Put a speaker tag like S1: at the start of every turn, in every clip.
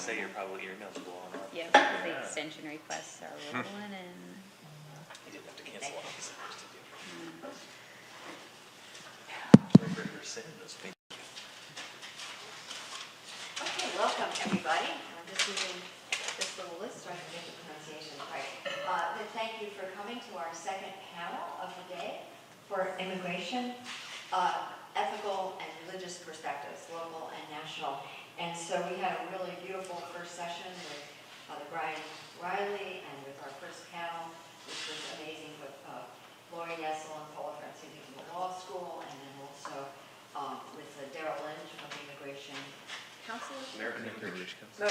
S1: to say, your email's blowing up.
S2: Yep, the extension requests are rolling in.
S1: I didn't have to cancel all these hours to do. Sorry for your sin, those things.
S3: Okay, welcome everybody. I'm just using this little list so I can get the pronunciation right. Thank you for coming to our second panel of the day for immigration, ethical and religious perspectives, local and national. And so we had a really beautiful first session with Father Brian Riley and with our first panel, which was amazing with Lori Yessel and Paula Francini from the law school, and then also with Daryl Lynch from the Immigration Council.
S1: American Immigration Council.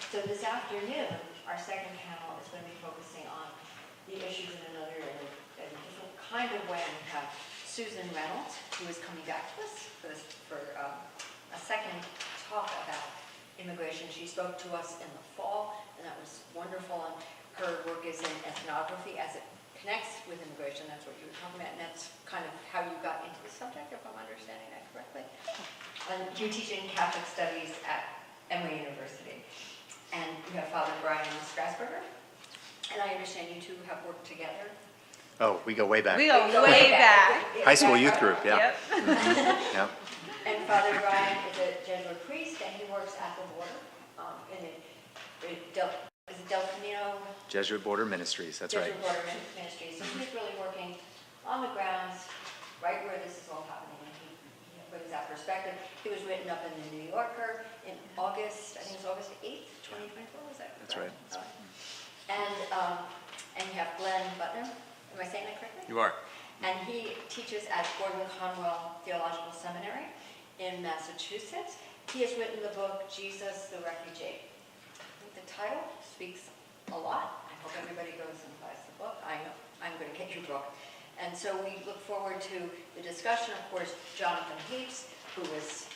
S3: So this afternoon, our second panel is going to be focusing on the issues in another in a different kind of way. We have Susan Reynolds, who is coming back to us for a second talk about immigration. She spoke to us in the fall, and that was wonderful. And her work is in ethnography as it connects with immigration. That's what you were talking about, and that's kind of how you got into the subject, if I'm understanding that correctly. And you're teaching Catholic Studies at Emory University. And you have Father Brian Strassburger. And I understand you two have worked together.
S4: Oh, we go way back.
S2: We go way back.
S4: High school youth group, yeah.
S2: Yep.
S4: Yep.
S3: And Father Brian is a Jesuit priest, and he works at the border in Del Camino.
S4: Jesuit Border Ministries, that's right.
S3: Jesuit Border Ministries. So he's really working on the grounds, right where this is all happening. And he brings that perspective. He was written up in the New Yorker in August, I think it was August 8th, 2024, was that?
S4: That's right.
S3: And you have Glenn Butner. Am I saying that correctly?
S1: You are.
S3: And he teaches at Gordon-Conwell Theological Seminary in Massachusetts. He has written the book, Jesus the Refugee. I think the title speaks a lot. I hope everybody goes and buys the book. I know I'm going to get your book. And so we look forward to the discussion. Of course, Jonathan Heaps, who is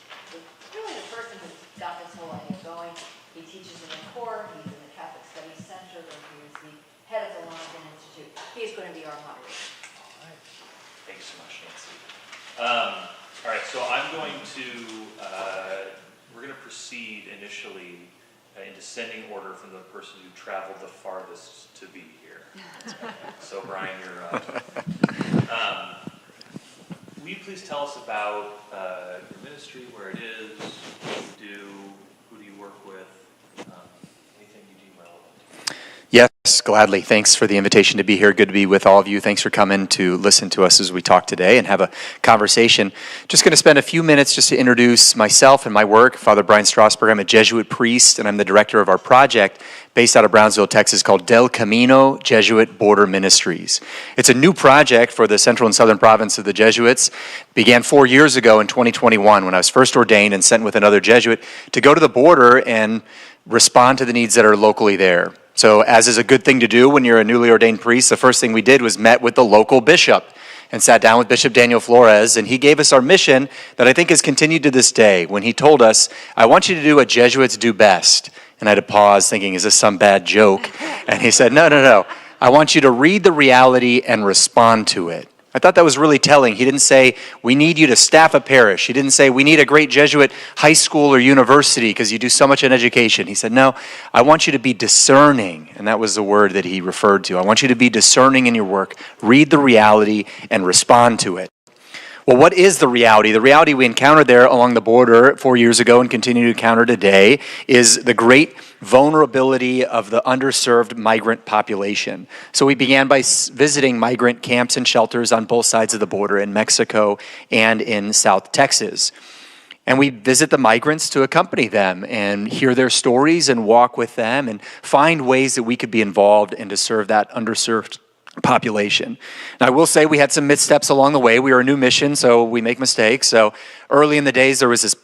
S3: really the person who got this whole idea going. He teaches in the core. He's in the Catholic Studies Center, where he is the head of the London Institute. He is going to be our moderator.
S1: All right. Thank you so much, Nancy. All right, so I'm going to, we're going to proceed initially in descending order from the person who traveled the farthest to be here. So Brian, you're up. Will you please tell us about your ministry, where it is, what you do, who do you work with, anything you deem relevant?
S4: Yes, gladly. Thanks for the invitation to be here. Good to be with all of you. Thanks for coming to listen to us as we talk today and have a conversation. Just going to spend a few minutes just to introduce myself and my work. Father Brian Strassburger. I'm a Jesuit priest, and I'm the director of our project based out of Brownsville, Texas, called Del Camino Jesuit Border Ministries. It's a new project for the central and southern province of the Jesuits. Began 4 years ago in 2021 when I was first ordained and sent with another Jesuit to go to the border and respond to the needs that are locally there. So as is a good thing to do when you're a newly ordained priest, the first thing we did was met with the local bishop and sat down with Bishop Daniel Flores, and he gave us our mission that I think has continued to this day when he told us, I want you to do what Jesuits do best. And I had to pause thinking, is this some bad joke? And he said, no. I want you to read the reality and respond to it. I thought that was really telling. He didn't say, we need you to staff a parish. He didn't say, we need a great Jesuit high school or university because you do so much in education. He said, no, I want you to be discerning. And that was the word that he referred to. I want you to be discerning in your work. Read the reality and respond to it. Well, what is the reality? The reality we encountered there along the border 4 years ago and continue to encounter today is the great vulnerability of the underserved migrant population. So we began by visiting migrant camps and shelters on both sides of the border in Mexico and in South Texas. And we visit the migrants to accompany them and hear their stories and walk with them and find ways that we could be involved and to serve that underserved population. Now, I will say we had some missteps along the way. We were a new mission, so we make mistakes. So early in the days, there was this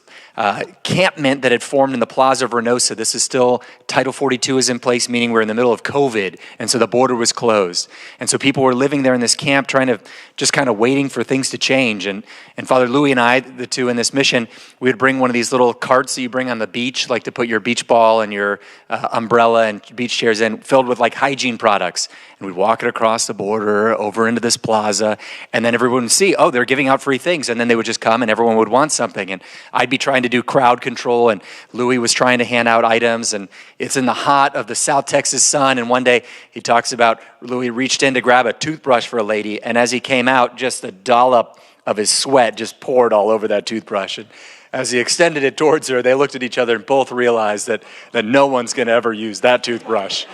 S4: campment that had formed in the Plaza Vernosa. This is still, Title 42 is in place, meaning we're in the middle of COVID, and so the border was closed. And so people were living there in this camp, trying to, just kind of waiting for things to change. And Father Louis and I, the two in this mission, we would bring one of these little carts that you bring on the beach, like to put your beach ball and your umbrella and beach chairs in, filled with like hygiene products. And we'd walk it across the border over into this plaza, and then everyone would see, oh, they're giving out free things. And then they would just come and everyone would want something. And I'd be trying trying to do crowd control, and Louis was trying to hand out items, and it's in the hot of the South Texas sun, and one day he talks about Louis reached in to grab a toothbrush for a lady, and as he came out, just a dollop of his sweat just poured all over that toothbrush. And as he extended it towards her, they looked at each other and both realized that no one's going to ever use that toothbrush.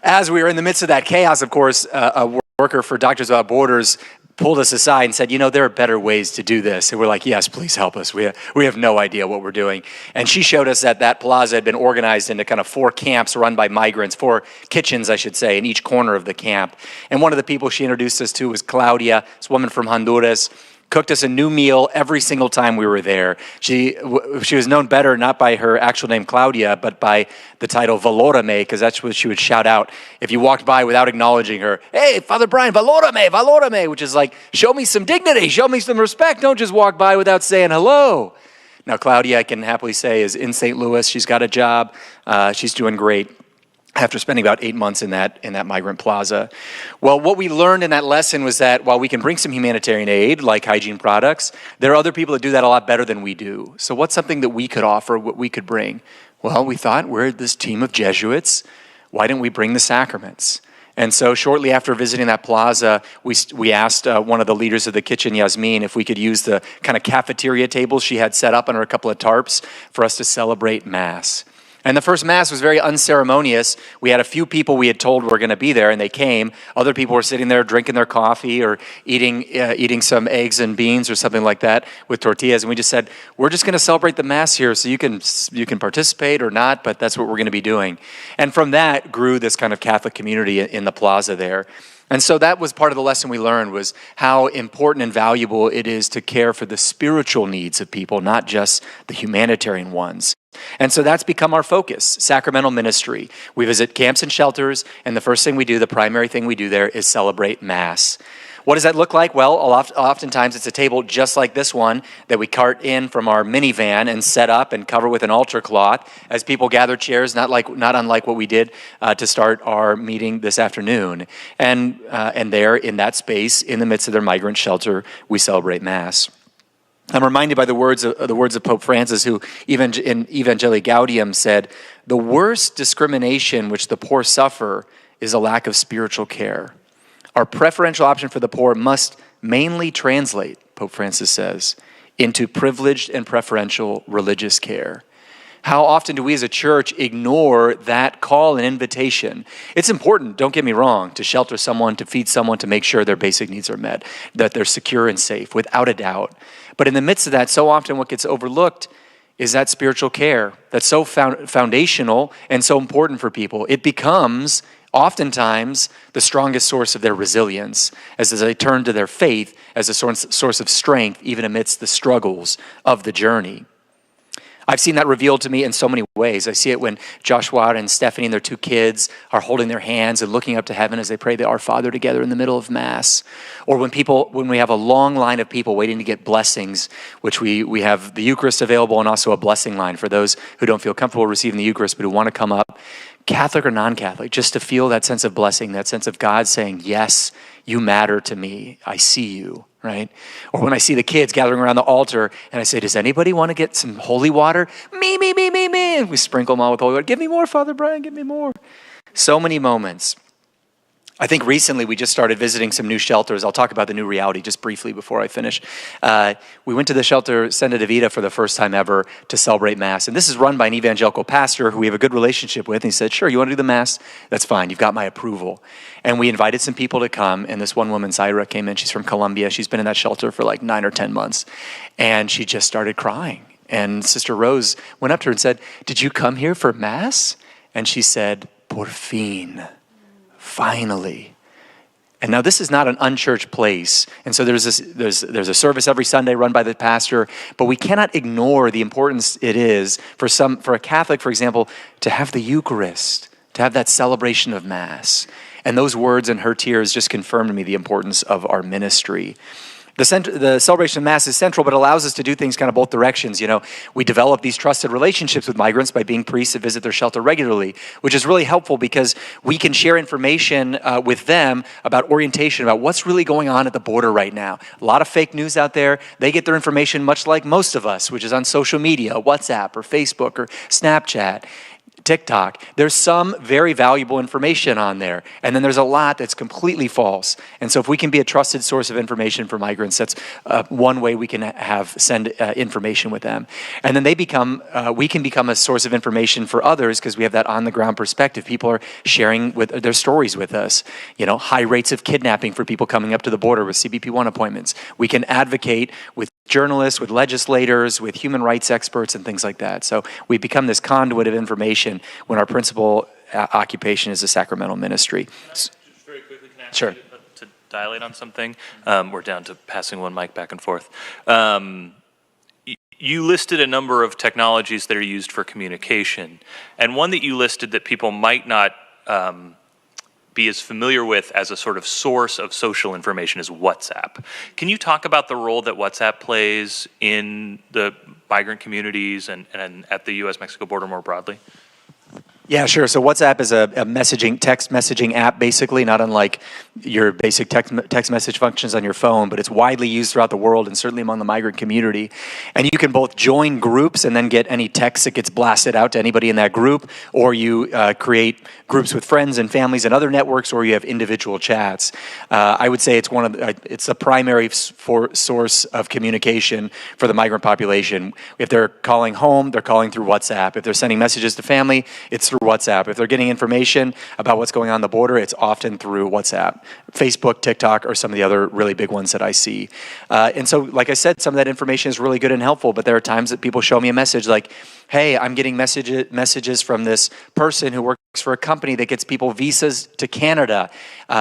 S4: As we were in the midst of that chaos, of course, a worker for Doctors Without Borders pulled us aside and said, there are better ways to do this. And we're like, yes, please help us. We have no idea what we're doing. And she showed us that plaza had been organized into kind of 4 camps run by migrants, 4 kitchens, I should say, in each corner of the camp. And one of the people she introduced us to was Claudia, this woman from Honduras, cooked us a new meal every single time we were there. She was known better not by her actual name Claudia, but by the title Valórame, because that's what she would shout out if you walked by without acknowledging her. Hey, Father Brian, Valórame, Valórame, which is like, show me some dignity, show me some respect. Don't just walk by without saying hello. Now, Claudia, I can happily say, is in St. Louis. She's got a job. She's doing great. After spending about 8 months in that migrant plaza. Well, what we learned in that lesson was that while we can bring some humanitarian aid, like hygiene products, there are other people that do that a lot better than we do. So what's something that we could offer, what we could bring? Well, we thought, we're this team of Jesuits. Why didn't we bring the sacraments? And so shortly after visiting that plaza, we asked one of the leaders of the kitchen, Yasmin, if we could use the kind of cafeteria tables she had set up under a couple of tarps for us to celebrate Mass. And the first Mass was very unceremonious. We had a few people we had told were going to be there, and they came. Other people were sitting there drinking their coffee or eating some eggs and beans or something like that with tortillas. And we just said, we're just going to celebrate the Mass here, so you can participate or not, but that's what we're going to be doing. And from that grew this kind of Catholic community in the plaza there. And so that was part of the lesson we learned, was how important and valuable it is to care for the spiritual needs of people, not just the humanitarian ones. And so that's become our focus, sacramental ministry. We visit camps and shelters, and the first thing we do, the primary thing we do there, is celebrate Mass. What does that look like? Well, oftentimes it's a table just like this one that we cart in from our minivan and set up and cover with an altar cloth as people gather chairs, not unlike what we did to start our meeting this afternoon. And there, in that space, in the midst of their migrant shelter, we celebrate Mass. I'm reminded by the words of Pope Francis, who even in Evangelii Gaudium said, "The worst discrimination which the poor suffer is a lack of spiritual care. Our preferential option for the poor must mainly translate," Pope Francis says, "into privileged and preferential religious care." How often do we as a church ignore that call and invitation? It's important, don't get me wrong, to shelter someone, to feed someone, to make sure their basic needs are met, that they're secure and safe, without a doubt. But in the midst of that, so often what gets overlooked is that spiritual care that's so foundational and so important for people. It becomes oftentimes the strongest source of their resilience as they turn to their faith as a source of strength, even amidst the struggles of the journey. I've seen that revealed to me in so many ways. I see it when Joshua and Stephanie and their 2 kids are holding their hands and looking up to heaven as they pray the Our Father together in the middle of Mass. Or when we have a long line of people waiting to get blessings, which we have the Eucharist available and also a blessing line for those who don't feel comfortable receiving the Eucharist but who want to come up, Catholic or non-Catholic, just to feel that sense of blessing, that sense of God saying, yes, you matter to me, I see you, right? Or when I see the kids gathering around the altar and I say, does anybody want to get some holy water? Me. And we sprinkle them all with holy water. Give me more, Father Brian, give me more. So many moments. I think recently we just started visiting some new shelters. I'll talk about the new reality just briefly before I finish. We went to the shelter Senda de Vida for the first time ever to celebrate Mass. And this is run by an evangelical pastor who we have a good relationship with. And he said, sure, you want to do the Mass? That's fine. You've got my approval. And we invited some people to come. And this one woman, Zaira, came in. She's from Colombia. She's been in that shelter for like 9 or 10 months. And she just started crying. And Sister Rose went up to her and said, did you come here for Mass? And she said, por fin. Finally. And now this is not an unchurched place. And so there's a service every Sunday run by the pastor, but we cannot ignore the importance it is for a Catholic, for example, to have the Eucharist, to have that celebration of Mass. And those words and her tears just confirmed to me the importance of our ministry. The celebration of Mass is central, but allows us to do things kind of both directions. We develop these trusted relationships with migrants by being priests that visit their shelter regularly, which is really helpful because we can share information with them about orientation, about what's really going on at the border right now. A lot of fake news out there. They get their information much like most of us, which is on social media, WhatsApp or Facebook or Snapchat, TikTok. There's some very valuable information on there, and then there's a lot that's completely false. And so if we can be a trusted source of information for migrants, that's one way we can send information with them. And then we can become a source of information for others because we have that on-the-ground perspective. People are sharing their stories with us. High rates of kidnapping for people coming up to the border with CBP-1 appointments. We can advocate with journalists, with legislators, with human rights experts, and things like that. So we become this conduit of information when our principal occupation is a sacramental ministry.
S1: Just very quickly, can I ask
S4: Sure.
S1: you to dilate on something? We're down to passing one mic back and forth. You listed a number of technologies that are used for communication, and one that you listed that people might not be as familiar with as a sort of source of social information is WhatsApp. Can you talk about the role that WhatsApp plays in the migrant communities and at the U.S.-Mexico border more broadly?
S4: Yeah, sure. So WhatsApp is a text messaging app, basically, not unlike your basic text message functions on your phone, but it's widely used throughout the world and certainly among the migrant community. And you can both join groups and then get any text that gets blasted out to anybody in that group, or you create groups with friends and families and other networks, or you have individual chats. I would say it's a primary source of communication for the migrant population. If they're calling home, they're calling through WhatsApp. If they're sending messages to family, it's through WhatsApp. If they're getting information about what's going on the border, it's often through WhatsApp. Facebook, TikTok are some of the other really big ones that I see. And so, like I said, some of that information is really good and helpful, but there are times that people show me a message like, hey, I'm getting messages from this person who works for a company that gets people visas to Canada.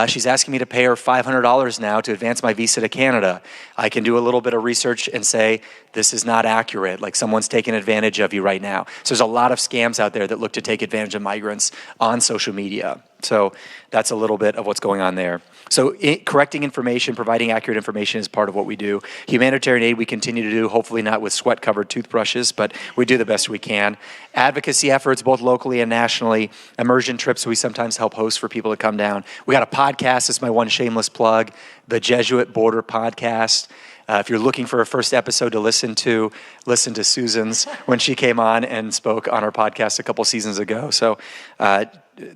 S4: She's asking me to pay her $500 now to advance my visa to Canada. I can do a little bit of research and say, this is not accurate, like someone's taking advantage of you right now. So there's a lot of scams out there that look to take advantage of migrants on social media. So that's a little bit of what's going on there. So correcting information, providing accurate information is part of what we do. Humanitarian aid we continue to do, hopefully not with sweat-covered toothbrushes, but we do the best we can. Advocacy efforts, both locally and nationally. Immersion trips we sometimes help host for people to come down. We got a podcast, it's my one shameless plug, the Jesuit Border Podcast. If you're looking for a first episode to listen to Susan's when she came on and spoke on our podcast a couple seasons ago. So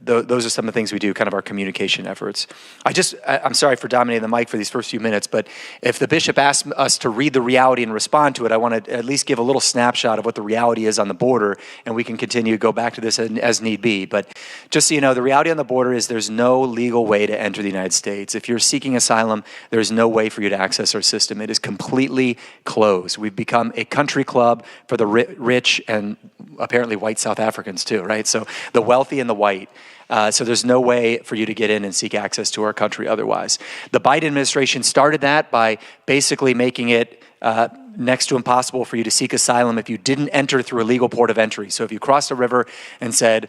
S4: those are some of the things we do, kind of our communication efforts. I'm sorry for dominating the mic for these first few minutes, but if the bishop asked us to read the reality and respond to it, I want to at least give a little snapshot of what the reality is on the border, and we can continue to go back to this as need be. But just so you know, the reality on the border is there's no legal way to enter the United States. If you're seeking asylum, there's no way for you to access our system. It is completely closed. We've become a country club for the rich and apparently white South Africans too, right? So the wealthy and the white. So there's no way for you to get in and seek access to our country otherwise. The Biden administration started that by basically making it next to impossible for you to seek asylum if you didn't enter through a legal port of entry. So if you crossed a river and said,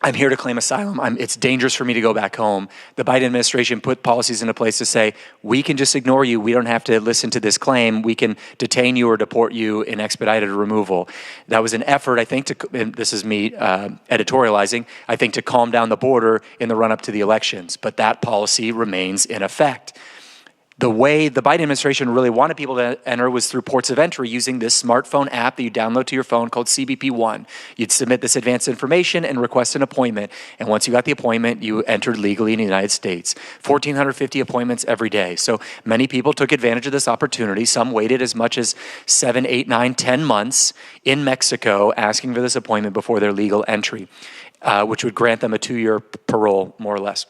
S4: I'm here to claim asylum, it's dangerous for me to go back home, the Biden administration put policies into place to say, we can just ignore you, we don't have to listen to this claim, we can detain you or deport you in expedited removal. That was an effort, I think, and this is me editorializing, I think to calm down the border in the run-up to the elections, but that policy remains in effect. The way the Biden administration really wanted people to enter was through ports of entry using this smartphone app that you download to your phone called CBP-1. You'd submit this advanced information and request an appointment. And once you got the appointment, you entered legally in the United States. 1,450 appointments every day. So many people took advantage of this opportunity. Some waited as much as 7, 8, 9, 10 months in Mexico asking for this appointment before their legal entry, which would grant them a 2-year parole, more or less.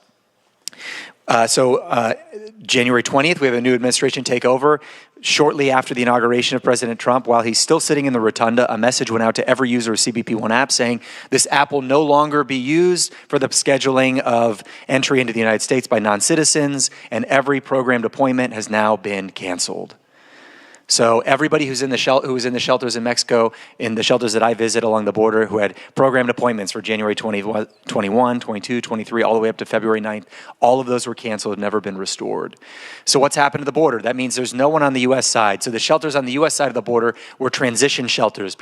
S4: January 20th, we have a new administration take over. Shortly after the inauguration of President Trump, while he's still sitting in the rotunda, a message went out to every user of CBP-1 app saying this app will no longer be used for the scheduling of entry into the United States by non-citizens, and every programmed appointment has now been canceled. So everybody who was in the shelters in Mexico, in the shelters that I visit along the border, who had programmed appointments for January 21, 22, 23, all the way up to February 9th, all of those were canceled, never been restored. So what's happened to the border? That means there's no one on the U.S. side. So the shelters on the U.S. side of the border were transition shelters.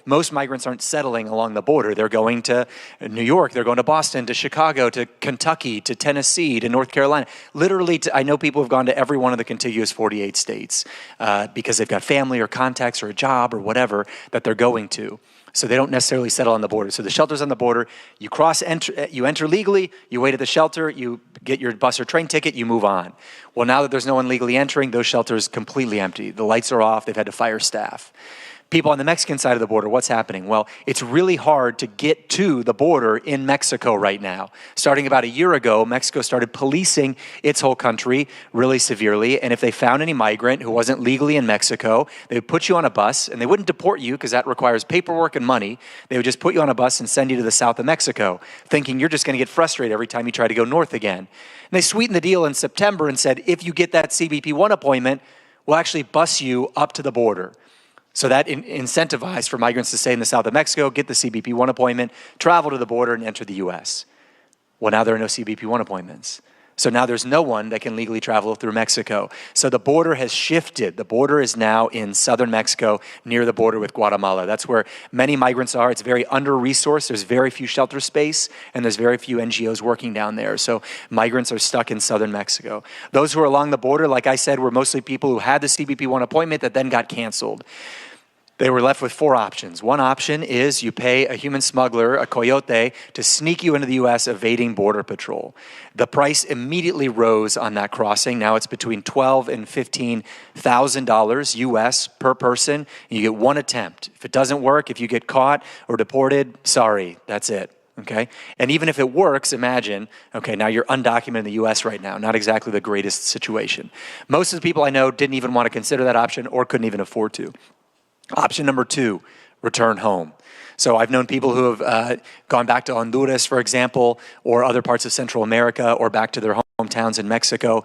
S4: Most migrants aren't settling along the border. They're going to New York, they're going to Boston, to Chicago, to Kentucky, to Tennessee, to North Carolina. Literally, I know people have gone to every one of the contiguous 48 states because they've got family or contacts or a job or whatever that they're going to. So they don't necessarily settle on the border. So the shelter's on the border. You enter legally, you wait at the shelter, you get your bus or train ticket, you move on. Well, now that there's no one legally entering, those shelters completely empty. The lights are off. They've had to fire staff. People on the Mexican side of the border, what's happening? Well, it's really hard to get to the border in Mexico right now. Starting about a year ago, Mexico started policing its whole country really severely, and if they found any migrant who wasn't legally in Mexico, they would put you on a bus, and they wouldn't deport you because that requires paperwork and money. They would just put you on a bus and send you to the south of Mexico, thinking you're just going to get frustrated every time you try to go north again. And they sweetened the deal in September and said, if you get that CBP-1 appointment, we'll actually bus you up to the border. So that incentivized for migrants to stay in the south of Mexico, get the CBP-1 appointment, travel to the border, and enter the U.S. Well, now there are no CBP-1 appointments. So now there's no one that can legally travel through Mexico. So the border has shifted. The border is now in southern Mexico, near the border with Guatemala. That's where many migrants are. It's very under-resourced. There's very few shelter space, and there's very few NGOs working down there. So migrants are stuck in southern Mexico. Those who are along the border, like I said, were mostly people who had the CBP-1 appointment that then got canceled. They were left with four options. One option is you pay a human smuggler, a coyote, to sneak you into the U.S. evading Border Patrol. The price immediately rose on that crossing. Now it's between $12,000 and $15,000 U.S. per person. You get one attempt. If it doesn't work, if you get caught or deported, sorry, that's it. Okay? And even if it works, imagine, okay, now you're undocumented in the U.S. right now. Not exactly the greatest situation. Most of the people I know didn't even want to consider that option or couldn't even afford to. Option number two, return home. So I've known people who have gone back to Honduras, for example, or other parts of Central America, or back to their hometowns in Mexico,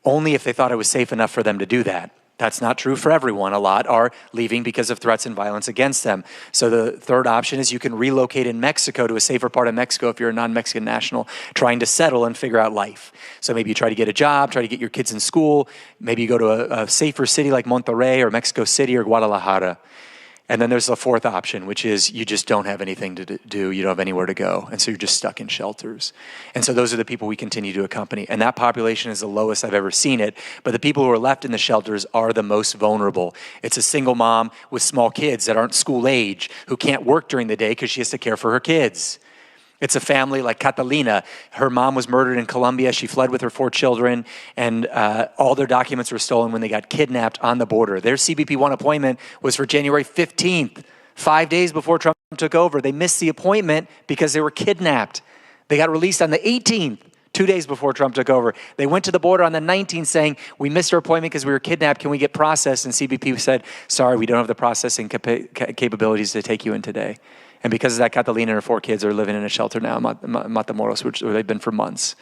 S4: only if they thought it was safe enough for them to do that. That's not true for everyone. A lot are leaving because of threats and violence against them. So the third option is you can relocate in Mexico to a safer part of Mexico if you're a non-Mexican national trying to settle and figure out life. So maybe you try to get a job, try to get your kids in school. Maybe you go to a safer city like Monterrey or Mexico City or Guadalajara. And then there's the fourth option, which is you just don't have anything to do. You don't have anywhere to go. And so you're just stuck in shelters. And so those are the people we continue to accompany. And that population is the lowest I've ever seen it. But the people who are left in the shelters are the most vulnerable. It's a single mom with small kids that aren't school age who can't work during the day because she has to care for her kids. It's a family like Catalina. Her mom was murdered in Colombia. She fled with her 4 children, and all their documents were stolen when they got kidnapped on the border. Their CBP-1 appointment was for January 15th, 5 days before Trump took over. They missed the appointment because they were kidnapped. They got released on the 18th, 2 days before Trump took over. They went to the border on the 19th saying, we missed our appointment because we were kidnapped. Can we get processed? And CBP said, sorry, we don't have the processing capabilities to take you in today. And because of that, Catalina and her 4 kids are living in a shelter now, Matamoros, where they've been for months.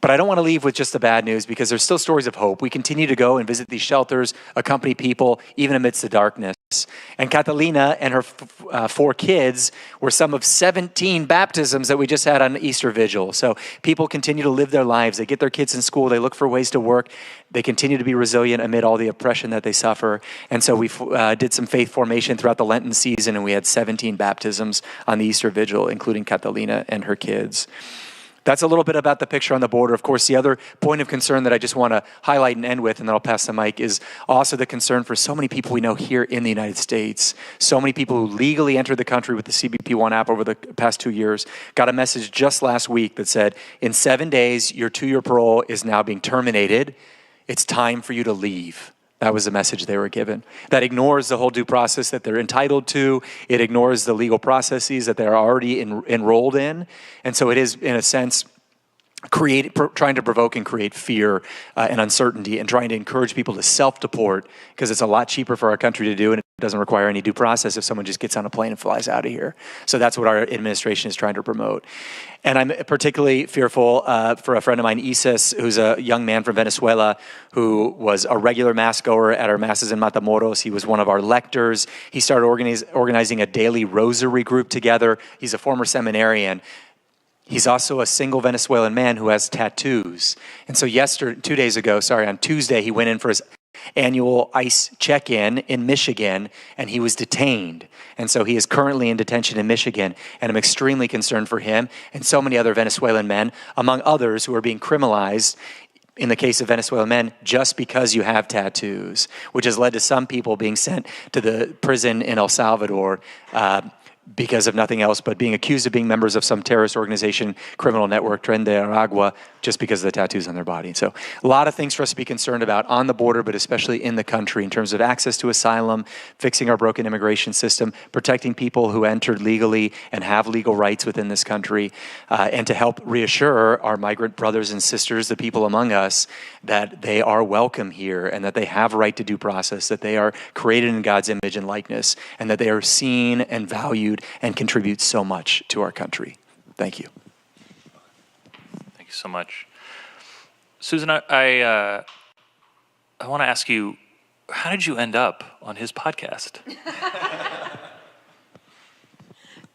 S4: But I don't want to leave with just the bad news because there's still stories of hope. We continue to go and visit these shelters, accompany people, even amidst the darkness. And Catalina and her 4 kids were some of 17 baptisms that we just had on Easter Vigil. So people continue to live their lives. They get their kids in school. They look for ways to work. They continue to be resilient amid all the oppression that they suffer. And so we did some faith formation throughout the Lenten season, and we had 17 baptisms on the Easter Vigil, including Catalina and her kids. That's a little bit about the picture on the border. Of course, the other point of concern that I just want to highlight and end with, and then I'll pass the mic, is also the concern for so many people we know here in the United States. So many people who legally entered the country with the CBP-1 app over the past 2 years got a message just last week that said, in 7 days, your 2-year parole is now being terminated. It's time for you to leave. That was the message they were given. That ignores the whole due process that they're entitled to. It ignores the legal processes that they're already enrolled in. And so it is, in a sense, trying to provoke and create fear and uncertainty and trying to encourage people to self-deport because it's a lot cheaper for our country to do and doesn't require any due process if someone just gets on a plane and flies out of here. So that's what our administration is trying to promote. And I'm particularly fearful for a friend of mine, Isis, who's a young man from Venezuela who was a regular mass goer at our masses in Matamoros. He was one of our lectors. He started organizing a daily rosary group together. He's a former seminarian. He's also a single Venezuelan man who has tattoos. And so on Tuesday, he went in for his annual ICE check-in in Michigan, and he was detained. And so he is currently in detention in Michigan, and I'm extremely concerned for him and so many other Venezuelan men, among others, who are being criminalized in the case of Venezuelan men just because you have tattoos, which has led to some people being sent to the prison in El Salvador because of nothing else but being accused of being members of some terrorist organization, criminal network, Tren de Aragua, just because of the tattoos on their body. So a lot of things for us to be concerned about on the border, but especially in the country in terms of access to asylum, fixing our broken immigration system, protecting people who entered legally and have legal rights within this country, and to help reassure our migrant brothers and sisters, the people among us, that they are welcome here and that they have right to due process, that they are created in God's image and likeness, and that they are seen and valued and contribute so much to our country. Thank you.
S1: Thank you so much. Susan, I want to ask you, how did you end up on his podcast?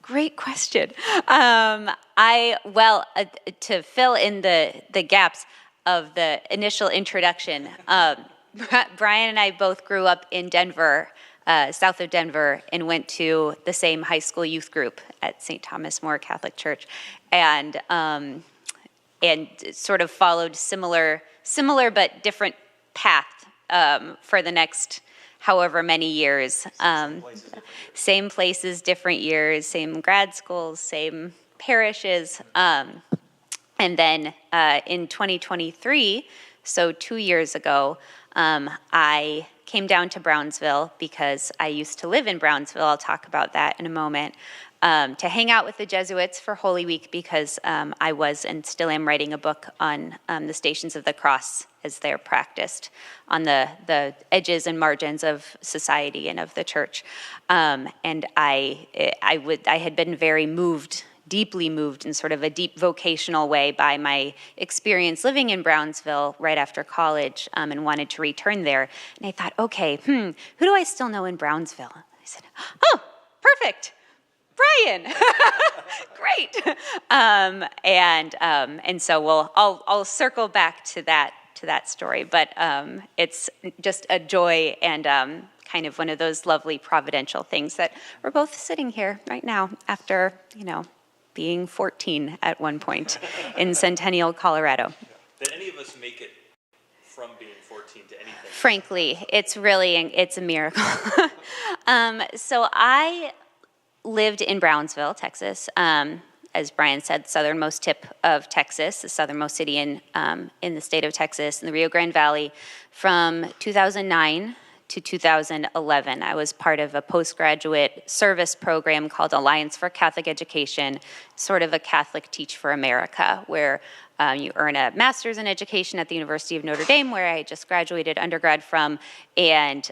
S2: Great question. To fill in the gaps of the initial introduction, Brian and I both grew up in Denver, south of Denver, and went to the same high school youth group at St. Thomas More Catholic Church, and sort of followed similar but different path for the next however many years. Same places, different years, same grad schools, same parishes. And then in 2023, so 2 years ago, I came down to Brownsville because I used to live in Brownsville. I'll talk about that in a moment. To hang out with the Jesuits for Holy Week because I was and still am writing a book on the Stations of the Cross as they're practiced on the edges and margins of society and of the church. And I had been very moved, deeply moved in sort of a deep vocational way by my experience living in Brownsville right after college, and wanted to return there. And I thought, okay, who do I still know in Brownsville? I said, oh, perfect. Brian, great, and so I'll circle back to that story, but it's just a joy and kind of one of those lovely providential things that we're both sitting here right now after being 14 at one point in Centennial, Colorado.
S1: Did any of us make it from being 14 to anything?
S2: Frankly, it's a miracle. So I lived in Brownsville, Texas, as Brian said, southernmost tip of Texas, the southernmost city in the state of Texas, in the Rio Grande Valley, from 2009 to 2011. I was part of a postgraduate service program called Alliance for Catholic Education, sort of a Catholic Teach for America, where you earn a master's in education at the University of Notre Dame, where I just graduated undergrad from, and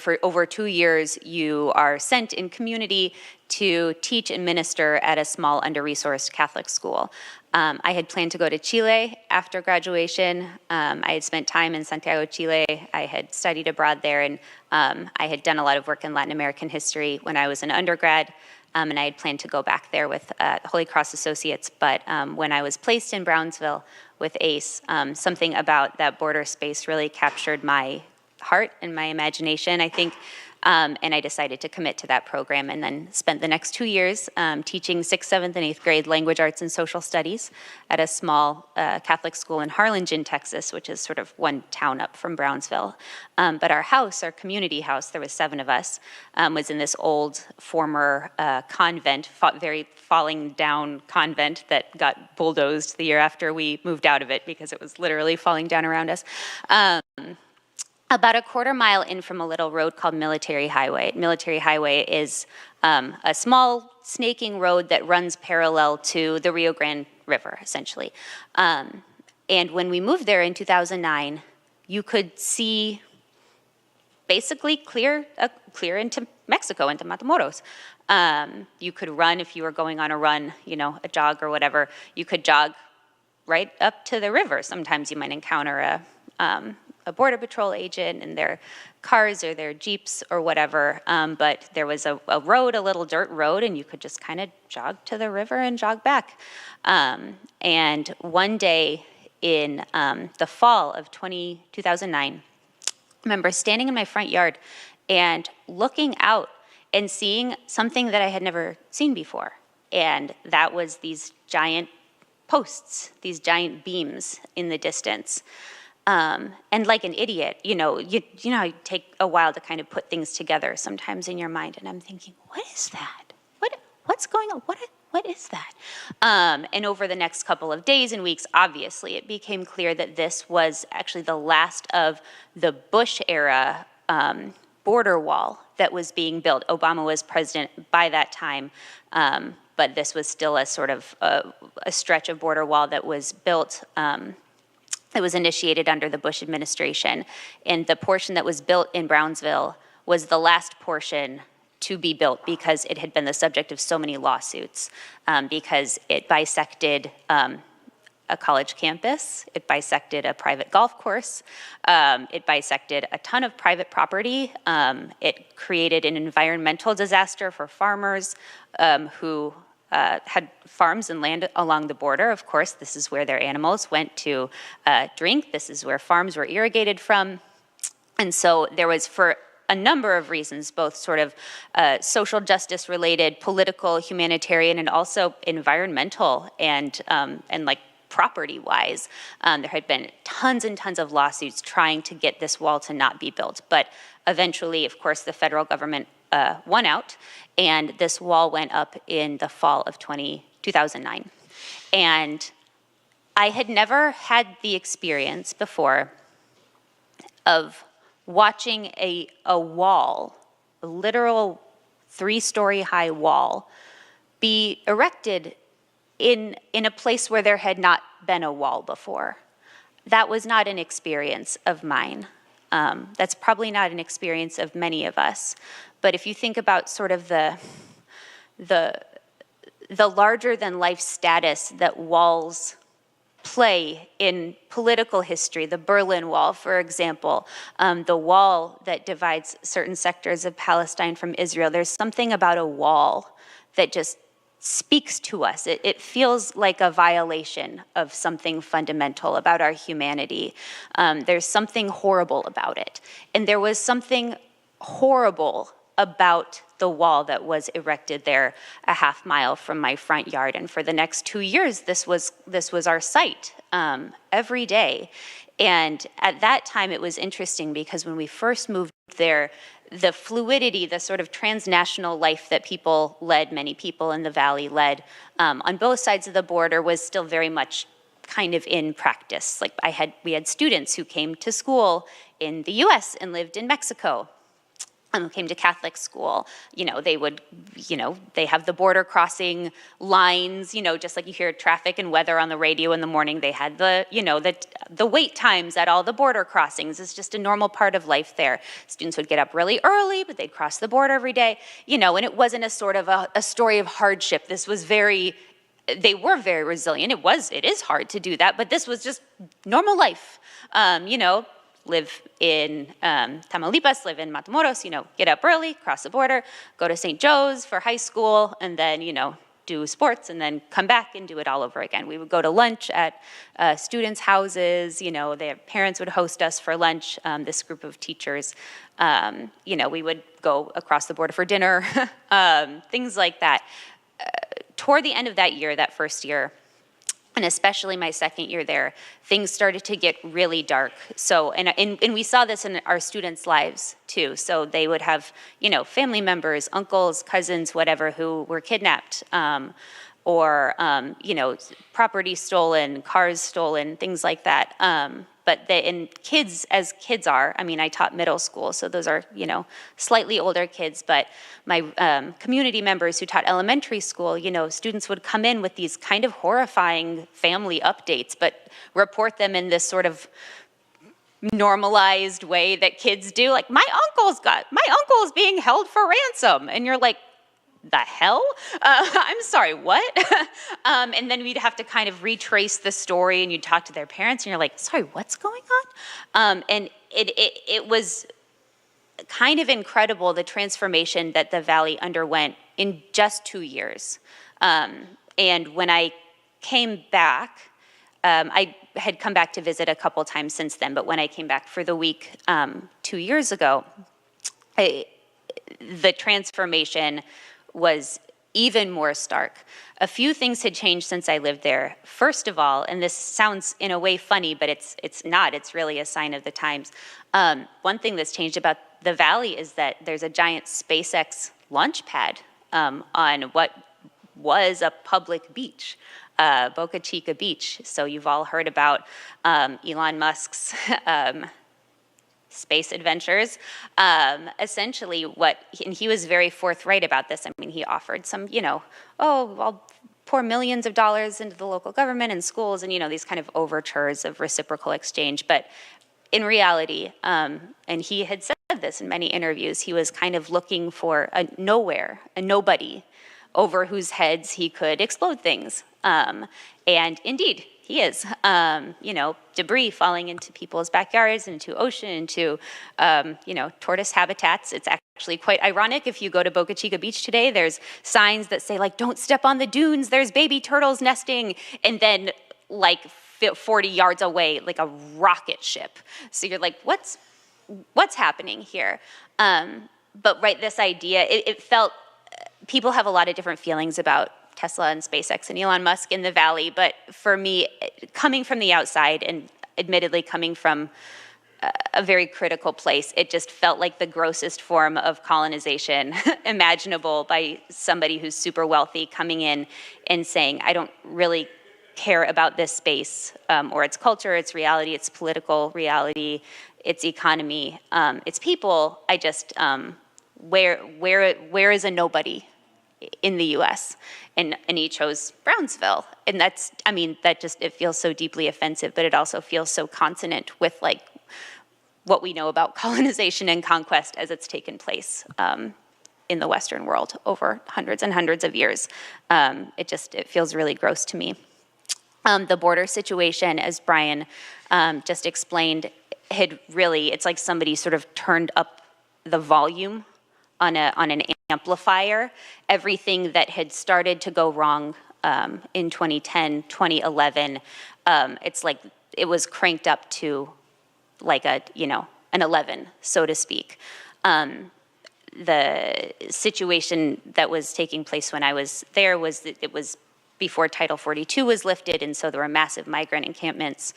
S2: for over 2 years, you are sent in community to teach and minister at a small, under-resourced Catholic school. I had planned to go to Chile after graduation. I had spent time in Santiago, Chile. I had studied abroad there, and I had done a lot of work in Latin American history when I was an undergrad, and I had planned to go back there with Holy Cross Associates. But when I was placed in Brownsville with ACE, something about that border space really captured my heart and my imagination, I think, and I decided to commit to that program, and then spent the next 2 years teaching 6th, 7th, and 8th grade language arts and social studies at a small Catholic school in Harlingen, Texas, which is sort of one town up from Brownsville. But our community house, there was 7 of us, was in this old former convent, very falling down convent that got bulldozed the year after we moved out of it because it was literally falling down around us. About a quarter mile in from a little road called Military Highway. Military Highway is a small snaking road that runs parallel to the Rio Grande River, essentially. And when we moved there in 2009, you could see basically clear into Mexico, into Matamoros. You could run if you were going on a run, a jog or whatever. You could jog right up to the river. Sometimes you might encounter a border patrol agent in their cars or their jeeps or whatever. But there was a road, a little dirt road, and you could just kind of jog to the river and jog back. And one day in the fall of 2009, I remember standing in my front yard and looking out and seeing something that I had never seen before. And that was these giant posts, these giant beams in the distance. And like an idiot, you know, it take a while to kind of put things together sometimes in your mind. And I'm thinking, what is that? What's going on? What is that? And over the next couple of days and weeks, obviously, it became clear that this was actually the last of the Bush era border wall that was being built. Obama was president by that time, but this was still a sort of a stretch of border wall that was built. It was initiated under the Bush administration, and the portion that was built in Brownsville was the last portion to be built because it had been the subject of so many lawsuits, because it bisected a college campus, it bisected a private golf course, it bisected a ton of private property, it created an environmental disaster for farmers who had farms and land along the border. Of course, this is where their animals went to drink. This is where farms were irrigated from. And so there was, for a number of reasons, both sort of social justice related, political, humanitarian, and also environmental and like property wise, there had been tons and tons of lawsuits trying to get this wall to not be built. But eventually, of course, the federal government won out, and this wall went up in the fall of 2009. And I had never had the experience before of watching a wall, a literal 3-story high wall, be erected in a place where there had not been a wall before. That was not an experience of mine. That's probably not an experience of many of us. But if you think about sort of the larger than life status that walls play in political history, the Berlin Wall, for example, the wall that divides certain sectors of Palestine from Israel, there's something about a wall that just speaks to us. It feels like a violation of something fundamental about our humanity. There's something horrible about it. And there was something horrible about the wall that was erected there a half mile from my front yard. And for the next 2 years, this was our site every day. And at that time, it was interesting because when we first moved there, the fluidity, the sort of transnational life that people led, many people in the valley led, on both sides of the border was still very much kind of in practice. Like we had students who came to school in the US and lived in Mexico. Came to Catholic school, they have the border crossing lines, just like you hear traffic and weather on the radio in the morning. They had the wait times at all the border crossings. It's just a normal part of life there. Students would get up really early, but they'd cross the border every day, and it wasn't a sort of a story of hardship. This was they were very resilient. It is hard to do that, but this was just normal life, live in Tamaulipas, live in Matamoros, get up early, cross the border, go to St. Joe's for high school, and then, do sports, and then come back and do it all over again. We would go to lunch at students' houses, their parents would host us for lunch, this group of teachers. We would go across the border for dinner, things like that. Toward the end of that year, that first year, and especially my second year there, things started to get really dark. So, and we saw this in our students' lives too. So they would have, family members, uncles, cousins, whatever, who were kidnapped, or property stolen, cars stolen, things like that. But kids, as kids are, I taught middle school, so those are, slightly older kids, but my community members who taught elementary school, students would come in with these kind of horrifying family updates, but report them in this sort of normalized way that kids do. Like, my uncle is being held for ransom. And you're like, the hell? I'm sorry, what? And then we'd have to kind of retrace the story, and you'd talk to their parents, and you're like, sorry, what's going on? And it was kind of incredible, the transformation that the Valley underwent in just 2 years. And when I came back, I had come back to visit a couple times since then, but when I came back for the week 2 years ago, the transformation was even more stark. A few things had changed since I lived there. First of all, and this sounds in a way funny, but it's not, it's really a sign of the times. One thing that's changed about the Valley is that there's a giant SpaceX launch pad on what was a public beach, Boca Chica Beach. So you've all heard about Elon Musk's space adventures. Essentially and he was very forthright about this. I mean, he offered some, I'll pour millions of dollars into the local government and schools and, these kind of overtures of reciprocal exchange. But in reality, and he had said this in many interviews, he was kind of looking for a nobody over whose heads he could explode things. And indeed, he is. Debris falling into people's backyards, into ocean, into, tortoise habitats. It's actually quite ironic. If you go to Boca Chica Beach today, there's signs that say, don't step on the dunes, there's baby turtles nesting. And then, 40 yards away, a rocket ship. So you're like, what's happening here? But this idea, it felt, people have a lot of different feelings about Tesla and SpaceX and Elon Musk in the Valley, but for me, coming from the outside and admittedly coming from a very critical place, it just felt like the grossest form of colonization imaginable by somebody who's super wealthy coming in and saying, I don't really care about this space or its culture, its reality, its political reality, its economy, its people. I just, where is a nobody in the U.S.? And he chose Brownsville. And it feels so deeply offensive, but it also feels so consonant with what we know about colonization and conquest as it's taken place in the Western world over hundreds and hundreds of years. It feels really gross to me. The border situation, as Brian just explained, it's like somebody sort of turned up the volume on an amplifier. Everything that had started to go wrong in 2010, 2011, it's like it was cranked up to an 11, so to speak. The situation that was taking place when I was there was that it was before Title 42 was lifted, and so there were massive migrant encampments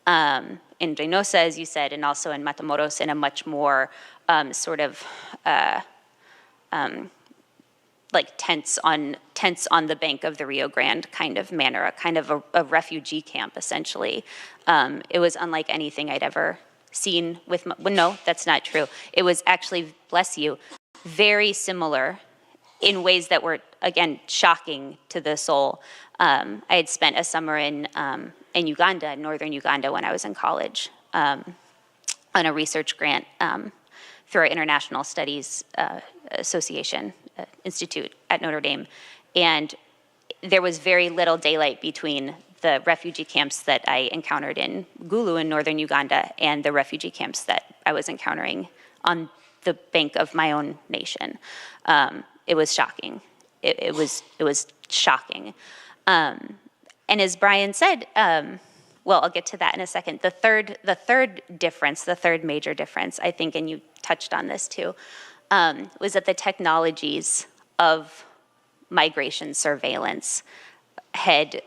S2: in Reynosa, as you said, and also in Matamoros in a much more tents on the bank of the Rio Grande kind of manner, a kind of a refugee camp, essentially. It was unlike anything I'd ever seen no, that's not true. It was actually, bless you, very similar in ways that were, again, shocking to the soul. I had spent a summer in Uganda, in northern Uganda, when I was in college on a research grant through our International Studies Association Institute at Notre Dame. And there was very little daylight between the refugee camps that I encountered in Gulu in northern Uganda and the refugee camps that I was encountering on the bank of my own nation. It was shocking. It was shocking. And as Brian said, I'll get to that in a second. The third major difference, I think, and you touched on this too, was that the technologies of migration surveillance had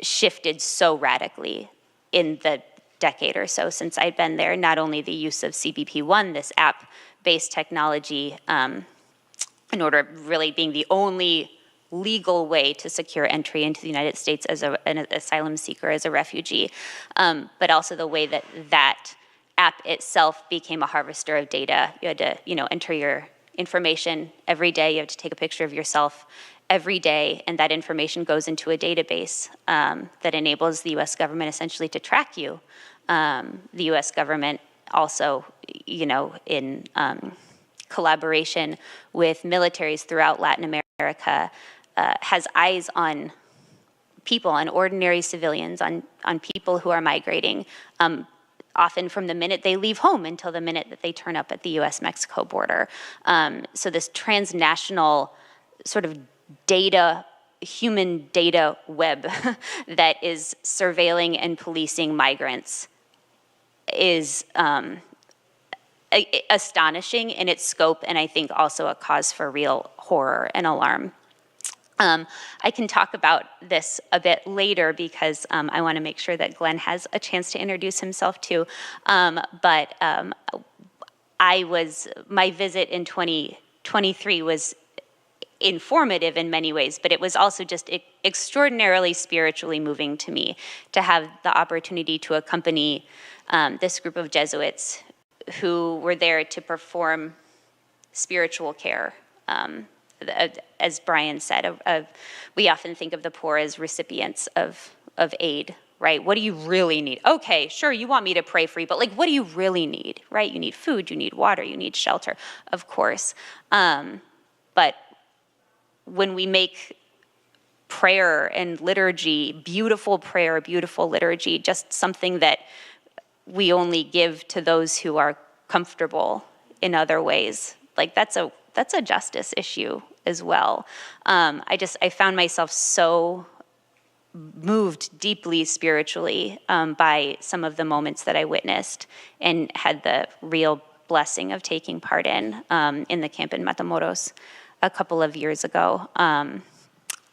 S2: shifted so radically in the decade or so since I'd been there. Not only the use of CBP-1, this app-based technology, in order of really being the only legal way to secure entry into the United States as an asylum seeker, as a refugee, but also the way that app itself became a harvester of data. You had to, enter your information every day. You have to take a picture of yourself every day, and that information goes into a database that enables the U.S. government essentially to track you. The U.S. government also, in collaboration with militaries throughout Latin America, has eyes on people, on ordinary civilians, on people who are migrating, often from the minute they leave home until the minute that they turn up at the US-Mexico border. So this transnational sort of human data web that is surveilling and policing migrants is astonishing in its scope, and I think also a cause for real horror and alarm. I can talk about this a bit later because I want to make sure that Glenn has a chance to introduce himself too. But my visit in 2023 was informative in many ways, but it was also just extraordinarily spiritually moving to me to have the opportunity to accompany this group of Jesuits who were there to perform spiritual care. As Brian said, we often think of the poor as recipients of aid, right? What do you really need? Okay, sure, you want me to pray for you, but what do you really need, right? You need food, you need water, you need shelter, of course. But when we make prayer and liturgy, beautiful prayer, beautiful liturgy, just something that we only give to those who are comfortable in other ways, that's a justice issue as well. I found myself so moved deeply spiritually by some of the moments that I witnessed and had the real blessing of taking part in the camp in Matamoros a couple of years ago. And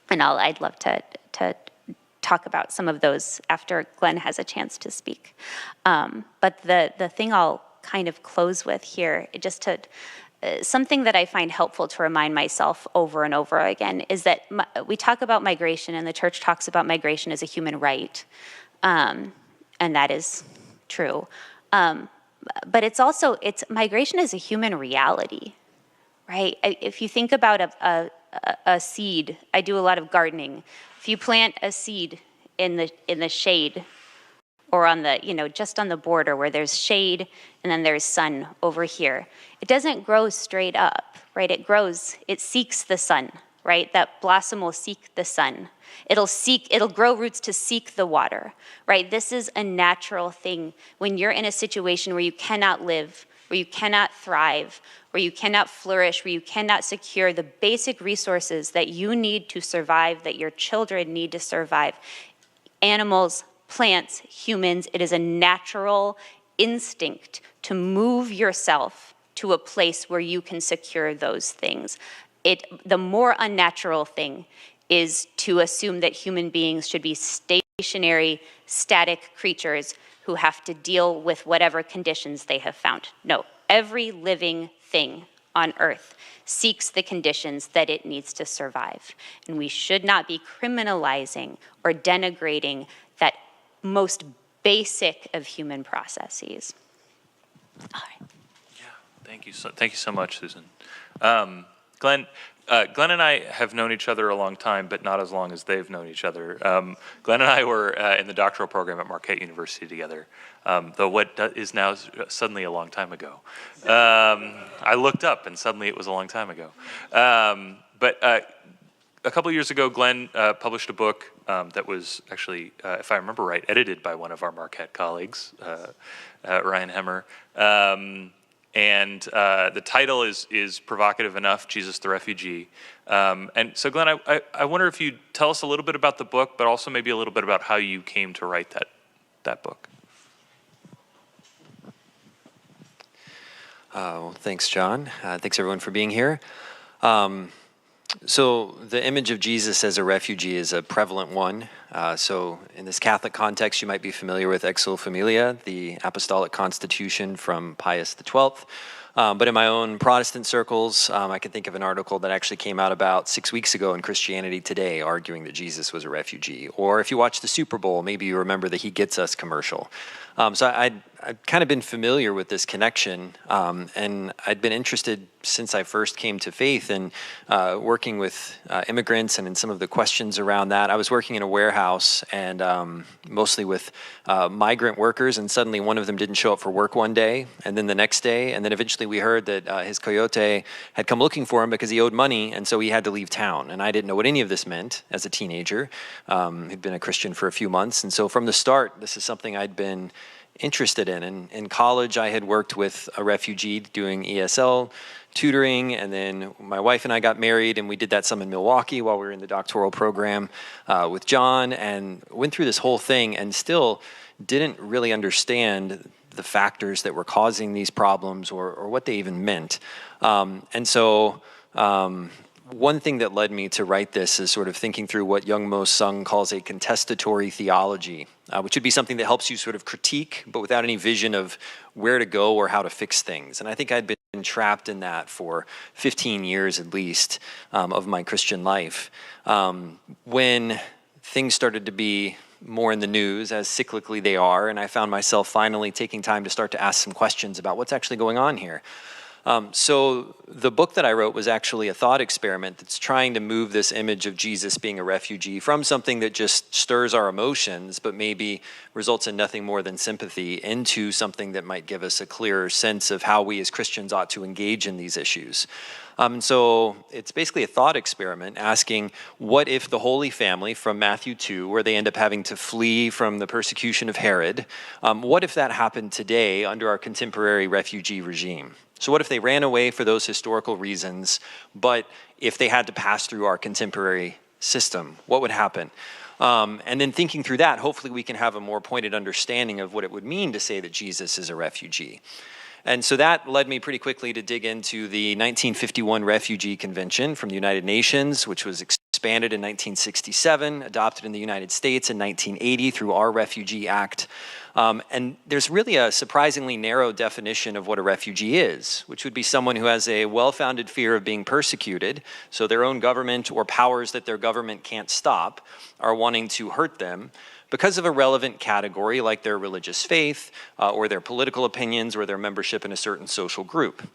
S2: I'd love to talk about some of those after Glenn has a chance to speak. But the thing I'll kind of close with here, just to something that I find helpful to remind myself over and over again is that we talk about migration, and the church talks about migration as a human right, and that is true. But it's migration is a human reality, right? If you think about a seed, I do a lot of gardening. If you plant a seed in the shade, or on the, just on the border where there's shade and then there's sun over here, it doesn't grow straight up, right? It seeks the sun, right? That blossom will seek the sun. It'll grow roots to seek the water, right? This is a natural thing. When you're in a situation where you cannot live, where you cannot thrive, where you cannot flourish, where you cannot secure the basic resources that you need to survive, that your children need to survive, animals, plants, humans, it is a natural instinct to move yourself to a place where you can secure those things. The more unnatural thing is to assume that human beings should be stationary, static creatures who have to deal with whatever conditions they have found. No, every living thing on earth seeks the conditions that it needs to survive. And we should not be criminalizing or denigrating that most basic of human processes. All right.
S1: Yeah, thank you so much, Susan. Glenn and I have known each other a long time, but not as long as they've known each other. Glenn and I were in the doctoral program at Marquette University together, though what is now suddenly a long time ago. I looked up and suddenly it was a long time ago. But a couple of years ago, Glenn published a book that was actually, if I remember right, edited by one of our Marquette colleagues, Ryan Hemmer. And the title is provocative enough, Jesus the Refugee. And so, Glenn, I wonder if you'd tell us a little bit about the book, but also maybe a little bit about how you came to write that book.
S5: Well, thanks, John. Thanks, everyone, for being here. So the image of Jesus as a refugee is a prevalent one. So in this Catholic context, you might be familiar with Exsul Familia, the apostolic constitution from Pius XII. But in my own Protestant circles, I can think of an article that actually came out about 6 weeks ago in Christianity Today arguing that Jesus was a refugee. Or if you watch the Super Bowl, maybe you remember the He Gets Us commercial. So I'd kind of been familiar with this connection, and I'd been interested since I first came to faith in working with immigrants and in some of the questions around that. I was working in a warehouse warehouse, and mostly with migrant workers, and suddenly one of them didn't show up for work one day, and then the next day, and then eventually we heard that his coyote had come looking for him because he owed money, and so he had to leave town. And I didn't know what any of this meant as a teenager, who'd been a Christian for a few months, and so from the start, this is something I'd been interested in. And in college, I had worked with a refugee doing ESL tutoring, and then my wife and I got married, and we did that some in Milwaukee while we were in the doctoral program with John, and went through this whole thing and still didn't really understand the factors that were causing these problems or what they even meant. And so one thing that led me to write this is sort of thinking through what Young Mo Sung calls a contestatory theology, which would be something that helps you sort of critique, but without any vision of where to go or how to fix things. And I think I'd been trapped in that for 15 years at least of my Christian life. When things started to be more in the news, as cyclically they are, and I found myself finally taking time to start to ask some questions about what's actually going on here. So the book that I wrote was actually a thought experiment that's trying to move this image of Jesus being a refugee from something that just stirs our emotions, but maybe results in nothing more than sympathy, into something that might give us a clearer sense of how we as Christians ought to engage in these issues. So it's basically a thought experiment asking, what if the Holy Family from Matthew 2, where they end up having to flee from the persecution of Herod, what if that happened today under our contemporary refugee regime? So what if they ran away for those historical reasons, but if they had to pass through our contemporary system, what would happen? And then thinking through that, hopefully we can have a more pointed understanding of what it would mean to say that Jesus is a refugee. And so that led me pretty quickly to dig into the 1951 Refugee Convention from the United Nations, which was expanded in 1967, adopted in the United States in 1980 through our Refugee Act. And there's really a surprisingly narrow definition of what a refugee is, which would be someone who has a well-founded fear of being persecuted, so their own government or powers that their government can't stop are wanting to hurt them because of a relevant category like their religious faith or their political opinions or their membership in a certain social group.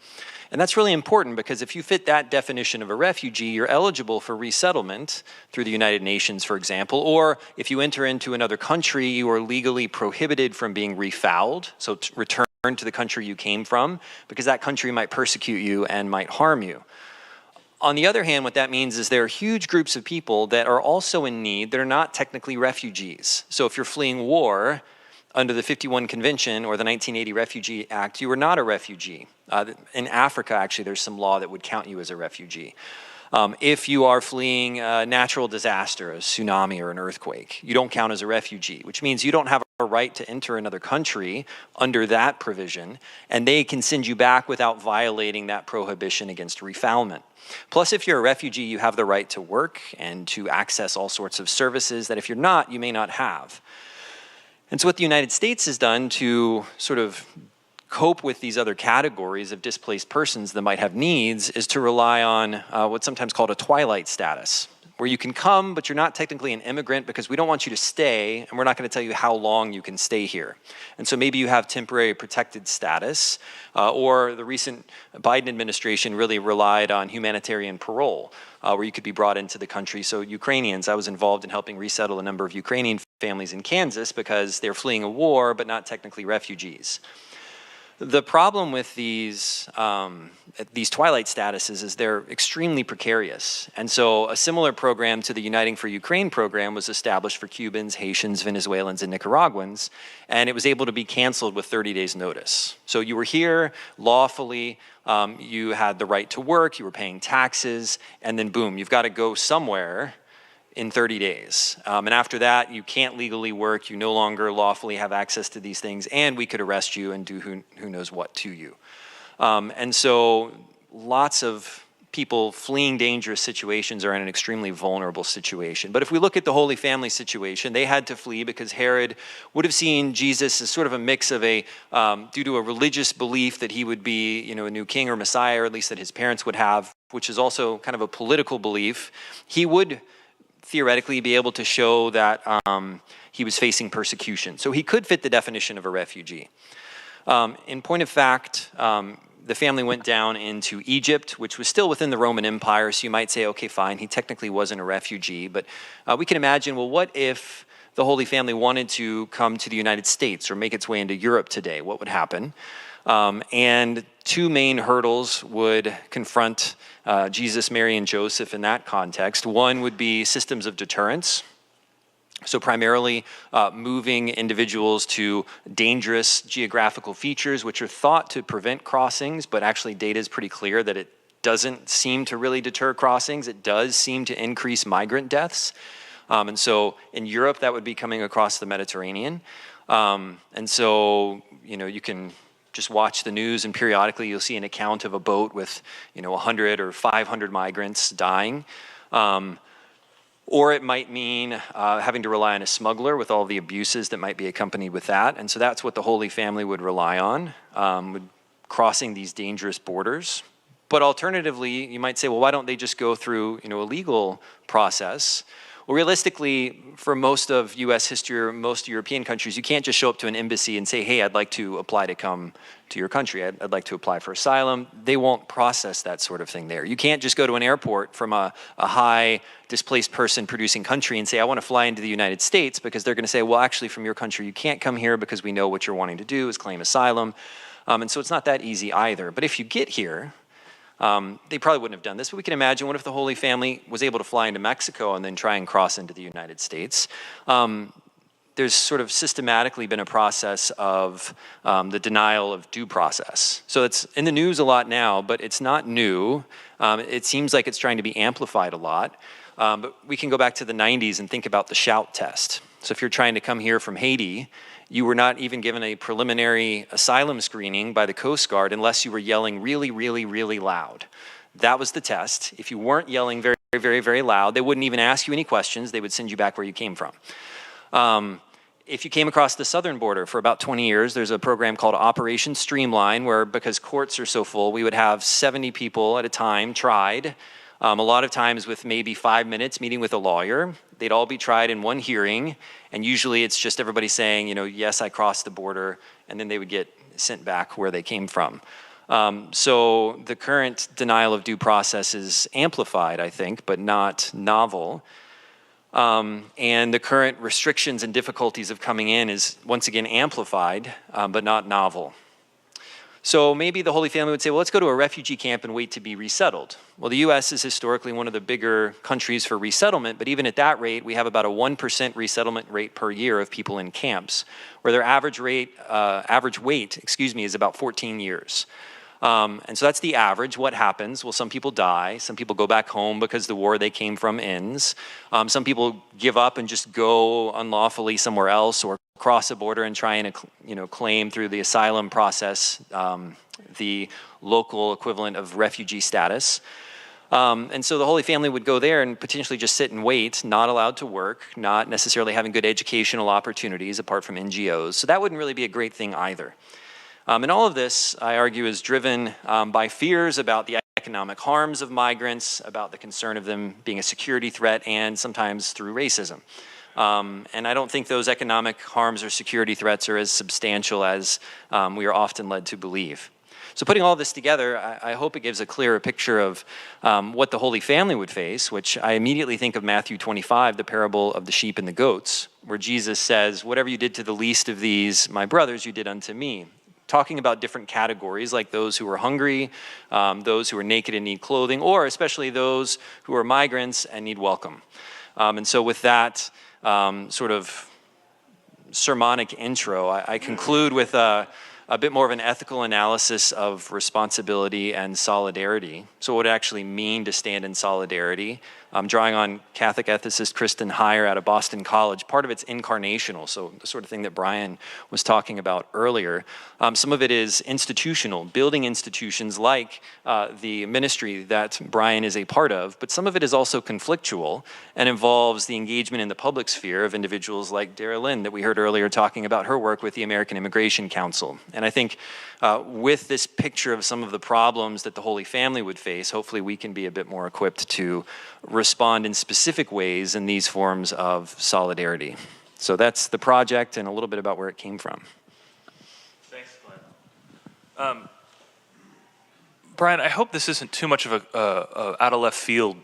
S5: And that's really important because if you fit that definition of a refugee, you're eligible for resettlement through the United Nations, for example, or if you enter into another country, you are legally prohibited from being refouled, so return to the country you came from, because that country might persecute you and might harm you. On the other hand, what that means is there are huge groups of people that are also in need that are not technically refugees. So if you're fleeing war under the 51 Convention or the 1980 Refugee Act, you are not a refugee. In Africa, actually, there's some law that would count you as a refugee. If you are fleeing a natural disaster, a tsunami or an earthquake, you don't count as a refugee, which means you don't have a right to enter another country under that provision, and they can send you back without violating that prohibition against refoulement. Plus, if you're a refugee, you have the right to work and to access all sorts of services that if you're not, you may not have. And so what the United States has done to sort of cope with these other categories of displaced persons that might have needs is to rely on what's sometimes called a twilight status, where you can come, but you're not technically an immigrant because we don't want you to stay, and we're not going to tell you how long you can stay here. And so maybe you have temporary protected status, or the recent Biden administration really relied on humanitarian parole, where you could be brought into the country. So Ukrainians, I was involved in helping resettle a number of Ukrainian families in Kansas because they're fleeing a war, but not technically refugees. The problem with these twilight statuses is they're extremely precarious. And so a similar program to the Uniting for Ukraine program was established for Cubans, Haitians, Venezuelans, and Nicaraguans, and it was able to be canceled with 30 days notice. So you were here lawfully, you had the right to work, you were paying taxes, and then boom, you've got to go somewhere in 30 days. And after that, you can't legally work, you no longer lawfully have access to these things, and we could arrest you and do who knows what to you. And so lots of people fleeing dangerous situations are in an extremely vulnerable situation. But if we look at the Holy Family situation, they had to flee because Herod would have seen Jesus as sort of a mix of due to a religious belief that he would be, a new king or Messiah, or at least that his parents would have, which is also kind of a political belief. He would theoretically be able to show that he was facing persecution. So he could fit the definition of a refugee. In point of fact, the family went down into Egypt, which was still within the Roman Empire, so you might say, okay, fine, he technically wasn't a refugee, but we can imagine, well, what if the Holy Family wanted to come to the United States or make its way into Europe today? What would happen? And two main hurdles would confront Jesus, Mary, and Joseph in that context. One would be systems of deterrence. So primarily moving individuals to dangerous geographical features, which are thought to prevent crossings, but actually data is pretty clear that it doesn't seem to really deter crossings. It does seem to increase migrant deaths. And so in Europe, that would be coming across the Mediterranean. And so, you can just watch the news, and periodically you'll see an account of a boat with, 100 or 500 migrants dying. Or it might mean having to rely on a smuggler with all the abuses that might be accompanied with that. And so that's what the Holy Family would rely on, crossing these dangerous borders. But alternatively, you might say, well, why don't they just go through a legal process? Well, realistically, for most of U.S. history or most European countries, you can't just show up to an embassy and say, hey, I'd like to apply to come to your country. I'd like to apply for asylum. They won't process that sort of thing there. You can't just go to an airport from a high displaced person producing country and say, I want to fly into the United States, because they're going to say, well, actually, from your country, you can't come here because we know what you're wanting to do is claim asylum. And so it's not that easy either. But if you get here, they probably wouldn't have done this, but we can imagine, what if the Holy Family was able to fly into Mexico and then try and cross into the United States? There's sort of systematically been a process of the denial of due process. So it's in the news a lot now, but it's not new. It seems like it's trying to be amplified a lot. But we can go back to the 90s and think about the shout test. So if you're trying to come here from Haiti, you were not even given a preliminary asylum screening by the Coast Guard unless you were yelling really, really, really loud. That was the test. If you weren't yelling very, very, very loud, they wouldn't even ask you any questions. They would send you back where you came from. If you came across the southern border for about 20 years, there's a program called Operation Streamline, where, because courts are so full, we would have 70 people at a time tried. A lot of times with maybe 5 minutes meeting with a lawyer. They'd all be tried in one hearing, and usually it's just everybody saying, yes, I crossed the border, and then they would get sent back where they came from. So the current denial of due process is amplified, I think, but not novel. And the current restrictions and difficulties of coming in is, once again, amplified, but not novel. So maybe the Holy Family would say, well, let's go to a refugee camp and wait to be resettled. Well, the U.S. is historically one of the bigger countries for resettlement, but even at that rate, we have about a 1% resettlement rate per year of people in camps, where their average wait, is about 14 years. And so that's the average. What happens? Well, some people die. Some people go back home because the war they came from ends. Some people give up and just go unlawfully somewhere else, or cross a border and try and claim through the asylum process the local equivalent of refugee status. And so the Holy Family would go there and potentially just sit and wait, not allowed to work, not necessarily having good educational opportunities apart from NGOs. So that wouldn't really be a great thing either. And all of this, I argue, is driven by fears about the economic harms of migrants, about the concern of them being a security threat, and sometimes through racism. And I don't think those economic harms or security threats are as substantial as we are often led to believe. So putting all this together, I hope it gives a clearer picture of what the Holy Family would face, which I immediately think of Matthew 25, the parable of the sheep and the goats, where Jesus says, whatever you did to the least of these, my brothers, you did unto me. Talking about different categories, like those who are hungry, those who are naked and need clothing, or especially those who are migrants and need welcome. And so with that sort of sermonic intro, I conclude with a bit more of an ethical analysis of responsibility and solidarity. So what it actually mean to stand in solidarity. Drawing on Catholic ethicist Kristen Heyer out of Boston College. Part of it's incarnational, so the sort of thing that Brian was talking about earlier. Some of it is institutional, building institutions like the ministry that Brian is a part of, but some of it is also conflictual and involves the engagement in the public sphere of individuals like Dara Lynn that we heard earlier talking about her work with the American Immigration Council. And I think with this picture of some of the problems that the Holy Family would face, hopefully we can be a bit more equipped to respond in specific ways in these forms of solidarity. So that's the project and a little bit about where it came from.
S1: Thanks, Glenn. Brian, I hope this isn't too much of a out of left field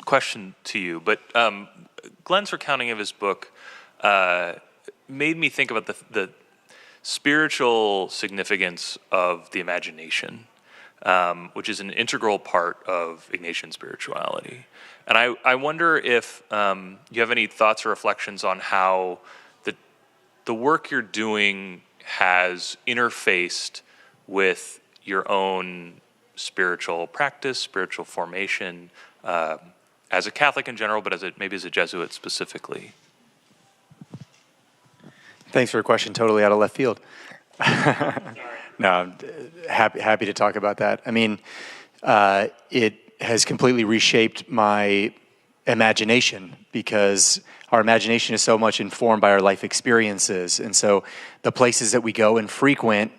S1: question to you, but Glenn's recounting of his book made me think about the spiritual significance of the imagination, which is an integral part of Ignatian spirituality. And I wonder if you have any thoughts or reflections on how the work you're doing has interfaced with your own spiritual practice, spiritual formation, as a Catholic in general, but maybe as a Jesuit specifically.
S4: Thanks for a question totally out of left field. No, I'm happy to talk about that. I mean, it has completely reshaped my imagination because our imagination is so much informed by our life experiences. And so the places that we go and frequent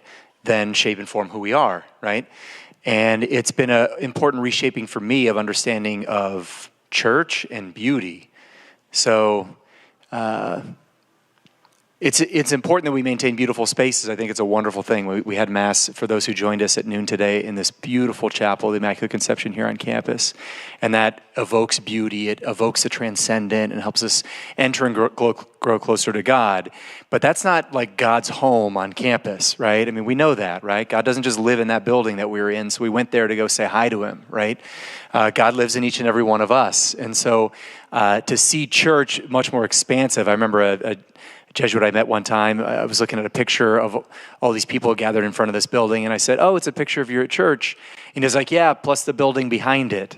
S4: then shape and form who we are, right? And it's been an important reshaping for me of understanding of church and beauty. So it's important that we maintain beautiful spaces. I think it's a wonderful thing. We had Mass for those who joined us at noon today in this beautiful chapel, the Immaculate Conception here on campus. And that evokes beauty. It evokes the transcendent and helps us enter and grow closer to God. But that's not like God's home on campus, right? I mean, we know that, right? God doesn't just live in that building that we were in, so we went there to go say hi to him, right? God lives in each and every one of us. And so to see church much more expansive, I remember a Jesuit I met one time, I was looking at a picture of all these people gathered in front of this building, and I said, "Oh, it's a picture of your church." And he was like, "Yeah, plus the building behind it."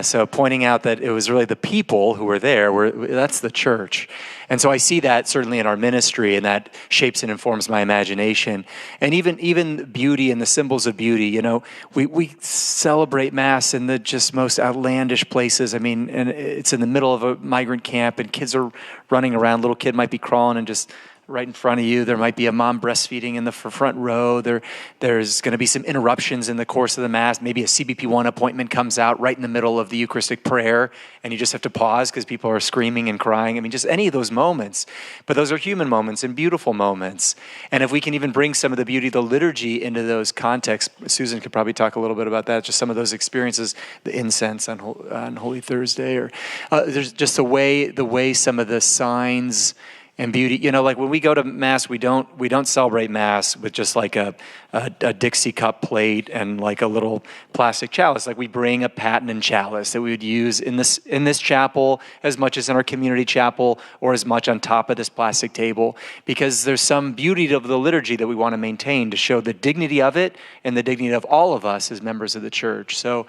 S4: So pointing out that it was really the people who were there, that's the church. And so I see that certainly in our ministry, and that shapes and informs my imagination. And even beauty and the symbols of beauty, you know, we celebrate Mass in the just most outlandish places. I mean, and it's in the middle of a migrant camp, and kids are running around. Little kid might be crawling and just right in front of you. There might be a mom breastfeeding in the front row. There's going to be some interruptions in the course of the Mass. Maybe a CBP1 appointment comes out right in the middle of the Eucharistic prayer, and you just have to pause because people are screaming and crying. I mean, just any of those moments. But those are human moments and beautiful moments. And if we can even bring some of the beauty of the liturgy into those contexts, Susan could probably talk a little bit about that, just some of those experiences, the incense on Holy Thursday, or there's just the way some of the signs and beauty, you know, like when we go to Mass, we don't celebrate Mass with just like a Dixie cup plate and like a little plastic chalice. Like we bring a paten chalice that we would use in this chapel as much as in our community chapel, or as much on top of this plastic table, because there's some beauty of the liturgy that we want to maintain to show the dignity of it and the dignity of all of us as members of the church. So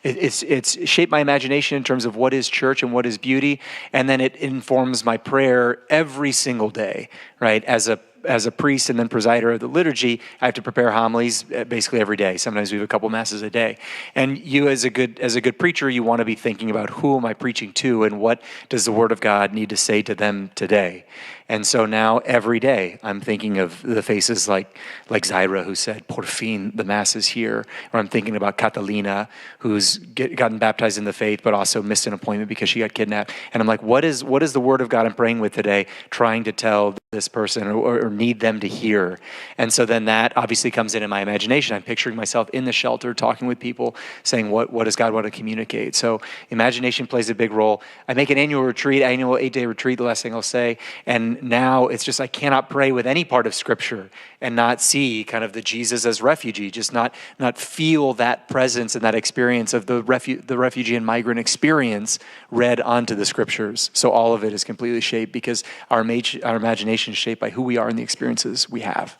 S4: it's shaped my imagination in terms of what is church and what is beauty, and then it informs my prayer every single day, right? As a priest and then presider of the liturgy, I have to prepare homilies basically every day. Sometimes we have a couple Masses a day. And you as a good preacher, you want to be thinking about who am I preaching to and what does the Word of God need to say to them today? And so now every day I'm thinking of the faces like Zaira, who said, "Por fin, the Mass is here." Or I'm thinking about Catalina, who's gotten baptized in the faith, but also missed an appointment because she got kidnapped. And I'm like, what is the Word of God I'm praying with today, trying to tell this person or need them to hear? And so then that obviously comes in my imagination. I'm picturing myself in the shelter, talking with people, saying, what does God want to communicate? So imagination plays a big role. I make an annual 8-day retreat, the last thing I'll say, and now it's just I cannot pray with any part of Scripture and not see kind of the Jesus as refugee, just not feel that presence and that experience of the refugee and migrant experience read onto the Scriptures. So all of it is completely shaped because our imagination is shaped by who we are and the experiences we have.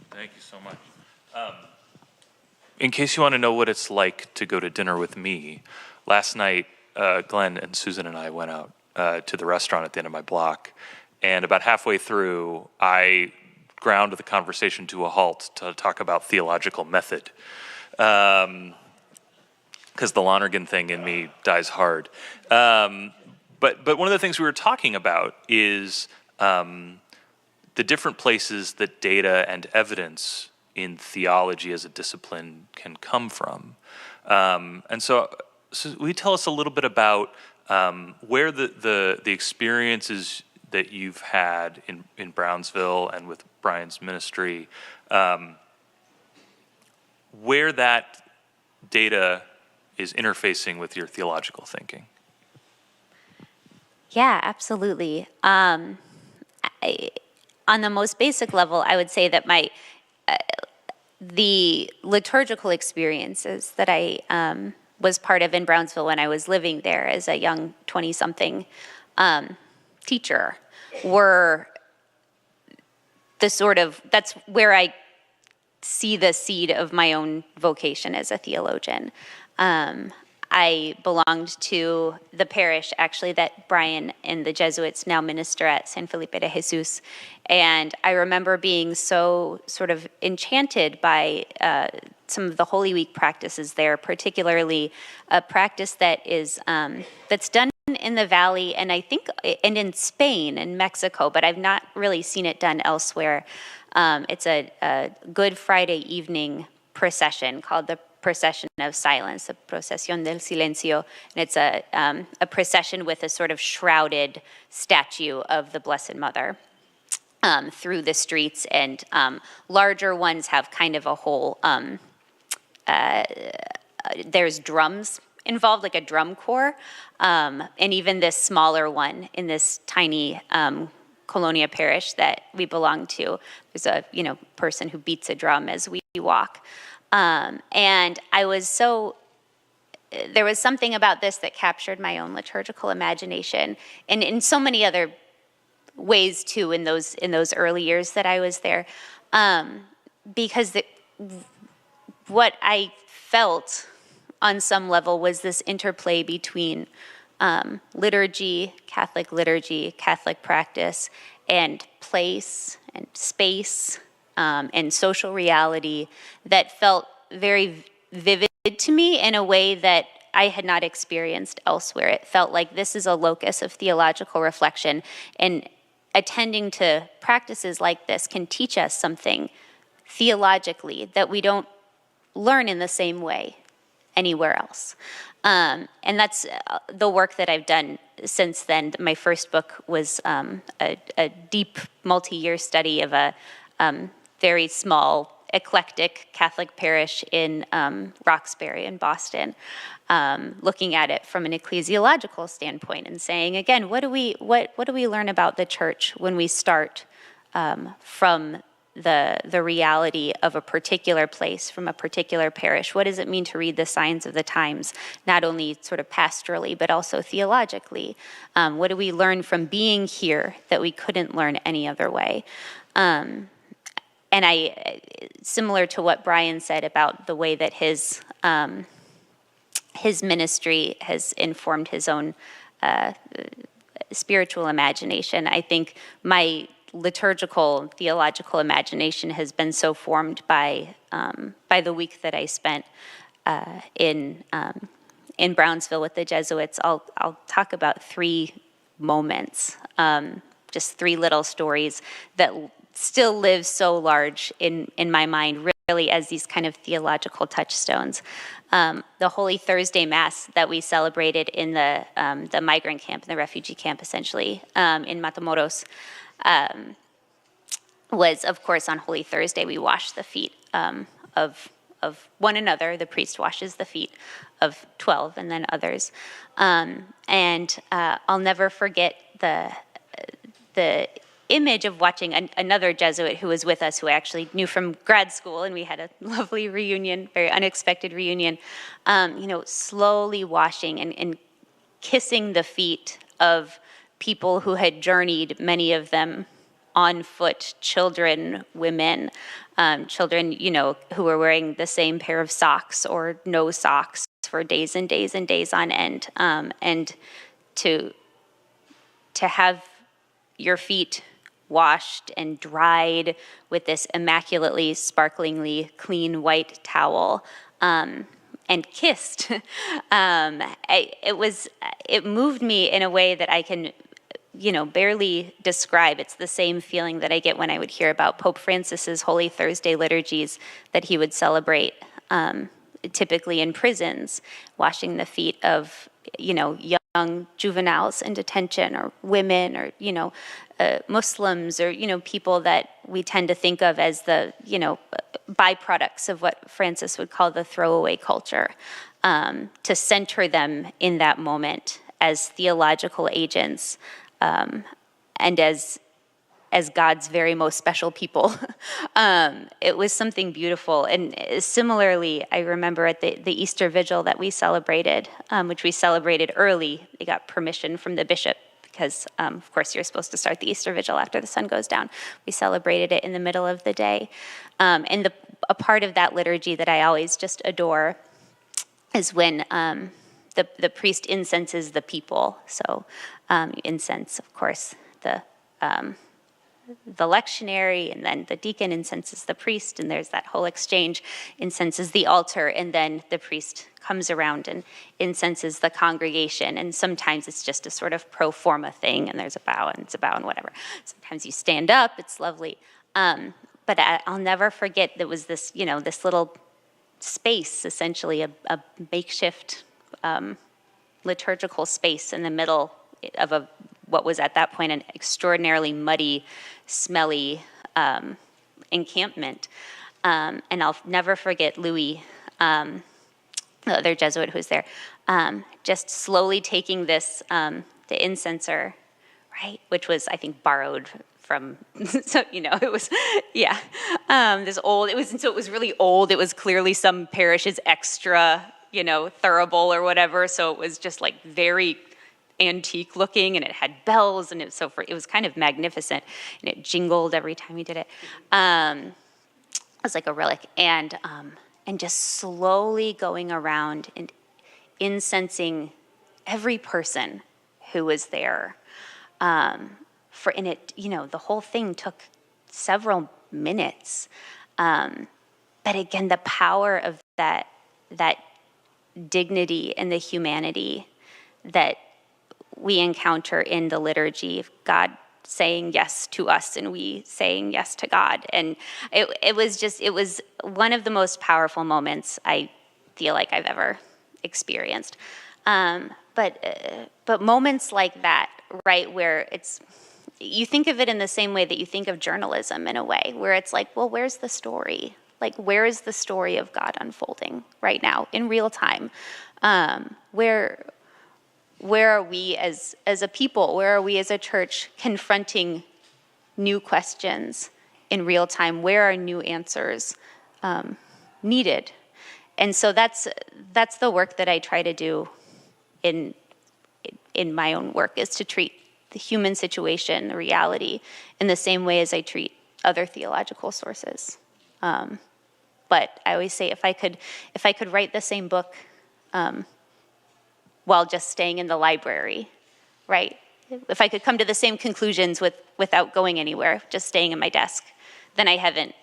S1: Thank you so much. In case you want to know what it's like to go to dinner with me, last night Glenn and Susan and I went out to the restaurant at the end of my block. And about halfway through, I ground the conversation to a halt to talk about theological method. Because the Lonergan thing in me dies hard. But one of the things we were talking about is the different places that data and evidence in theology as a discipline can come from. And so will you tell us a little bit about where the experiences that you've had in Brownsville and with Brian's ministry where that data is interfacing with your theological thinking.
S2: Yeah, absolutely. On the most basic level, I would say that the liturgical experiences that I was part of in Brownsville when I was living there as a young 20-something teacher were that's where I see the seed of my own vocation as a theologian. I belonged to the parish, actually, that Brian and the Jesuits now minister at, San Felipe de Jesus. And I remember being so sort of enchanted by some of the Holy Week practices there, particularly a practice that is that's done in the Valley, and I think, and in Spain and Mexico, but I've not really seen it done elsewhere. It's a Good Friday evening procession called the Procession of Silence, the Procesión del Silencio, and it's a procession with a sort of shrouded statue of the Blessed Mother through the streets, and larger ones have kind of a whole, there's drums involved, like a drum corps, and even this smaller one in this tiny Colonia parish that we belong to, there's a person who beats a drum as we walk. And I was there was something about this that captured my own liturgical imagination, and in so many other ways too in those early years that I was there, because what I felt on some level was this interplay between liturgy, Catholic practice, and place and space, and social reality that felt very vivid to me in a way that I had not experienced elsewhere. It felt like this is a locus of theological reflection, and attending to practices like this can teach us something theologically that we don't learn in the same way anywhere else. And that's the work that I've done since then. My first book was a deep multi-year study of a very small eclectic Catholic parish in Roxbury in Boston, looking at it from an ecclesiological standpoint and saying, again, what do we learn about the church when we start from the reality of a particular place, from a particular parish? What does it mean to read the signs of the times, not only sort of pastorally, but also theologically? What do we learn from being here that we couldn't learn any other way? And similar to what Brian said about the way that his ministry has informed his own spiritual imagination, I think my liturgical, theological imagination has been so formed by the week that I spent in Brownsville with the Jesuits. I'll talk about 3 moments, just 3 little stories that still live so large in my mind, really, as these kind of theological touchstones. The Holy Thursday Mass that we celebrated in the migrant camp, the refugee camp, essentially, in Matamoros, was, of course, on Holy Thursday. We wash the feet of one another. The priest washes the feet of 12 and then others. And I'll never forget the image of watching another Jesuit who was with us, who I actually knew from grad school, and we had a lovely reunion, very unexpected reunion, slowly washing and kissing the feet of people who had journeyed, many of them on foot, children, women, children, who were wearing the same pair of socks or no socks for days and days and days on end, and to have your feet washed and dried with this immaculately, sparklingly clean white towel, and kissed. It moved me in a way that I can, barely describe. It's the same feeling that I get when I would hear about Pope Francis's Holy Thursday liturgies that he would celebrate, typically in prisons, washing the feet of, young young juveniles in detention, or women, or, Muslims, or, people that we tend to think of as the, byproducts of what Francis would call the throwaway culture, to center them in that moment as theological agents, and as God's very most special people. It was something beautiful. And similarly, I remember at the Easter Vigil that we celebrated, which we celebrated early, they got permission from the bishop, because of course you're supposed to start the Easter Vigil after the sun goes down. We celebrated it in the middle of the day. And a part of that liturgy that I always just adore is when the priest incenses the people. So incense, of course, the lectionary, and then the deacon incenses the priest, and there's that whole exchange, incenses the altar, and then the priest comes around and incenses the congregation. And sometimes it's just a sort of pro forma thing, and there's a bow, and it's a bow, and whatever. Sometimes you stand up, it's lovely. But I'll never forget, there was this, this little space, essentially a makeshift liturgical space in the middle of what was at that point an extraordinarily muddy, smelly encampment. And I'll never forget Louis, the other Jesuit who's there, just slowly taking this, the incenser, right, which was, I think, borrowed from, so, it was, this old, it was really old. It was clearly some parish's extra, thurible or whatever. So it was just like very antique looking, and it had bells, and it was kind of magnificent, and it jingled every time you did it. It was like a relic, and just slowly going around and incensing every person who was there. And it, the whole thing took several minutes. But again, the power of that dignity and the humanity that we encounter in the liturgy, God saying yes to us and we saying yes to God. And it was one of the most powerful moments I feel like I've ever experienced. But moments like that, right, where you think of it in the same way that you think of journalism, in a way, where it's like, well, where's the story? Like, where is the story of God unfolding right now in real time? Where are we as a people? Where are we as a church confronting new questions in real time? Where are new answers needed? And so that's the work that I try to do in my own work, is to treat the human situation, the reality, in the same way as I treat other theological sources. But I always say, if I could write the same book while just staying in the library, right? If I could come to the same conclusions without going anywhere, just staying in my desk, then I haven't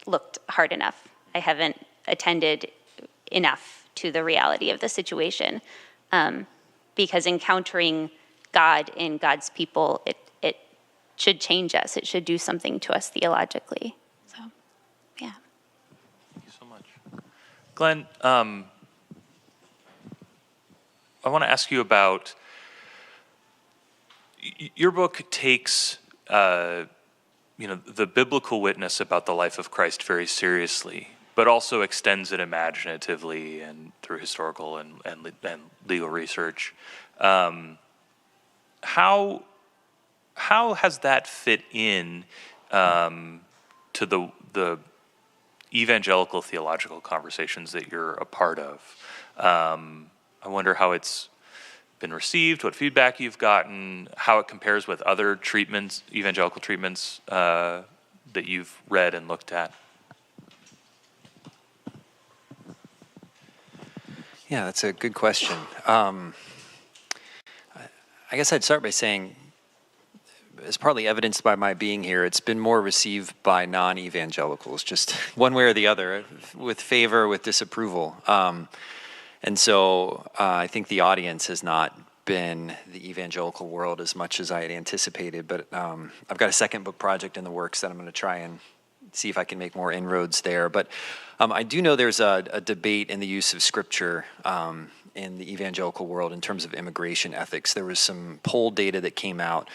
S2: looked hard enough. I haven't attended enough to the reality of the situation. Because encountering God in God's people, it should change us. It should do something to us theologically. So, yeah.
S1: Thank you so much. Glenn, I want to ask you about, your book takes, the biblical witness about the life of Christ very seriously, but also extends it imaginatively and through historical and legal research. How has that fit in to the evangelical theological conversations that you're a part of? I wonder how it's been received, what feedback you've gotten, how it compares with other treatments, evangelical treatments that you've read and looked at.
S5: Yeah, that's a good question. I guess I'd start by saying, as partly evidenced by my being here, it's been more received by non-evangelicals, just one way or the other, with favor, with disapproval. And so I think the audience has not been the evangelical world as much as I had anticipated, but I've got a second book project in the works that I'm going to try and see if I can make more inroads there. But I do know there's a debate in the use of Scripture in the evangelical world in terms of immigration ethics. There was some poll data that came out.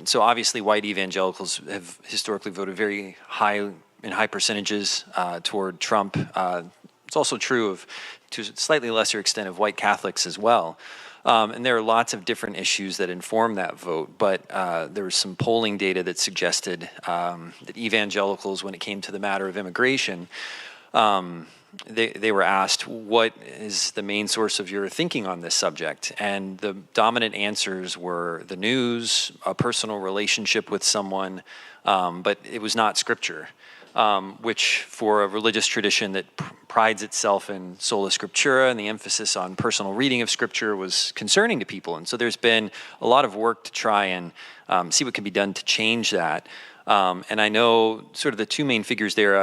S5: So obviously white evangelicals have historically voted very high in high percentages toward Trump. It's also true of, to a slightly lesser extent, of white Catholics as well. And there are lots of different issues that inform that vote, but there was some polling data that suggested that evangelicals, when it came to the matter of immigration, they were asked, what is the main source of your thinking on this subject? And the dominant answers were the news, a personal relationship with someone, but it was not Scripture. Which for a religious tradition that prides itself in sola scriptura and the emphasis on personal reading of Scripture was concerning to people. And so there's been a lot of work to try and see what can be done to change that. And I know sort of the two main figures there,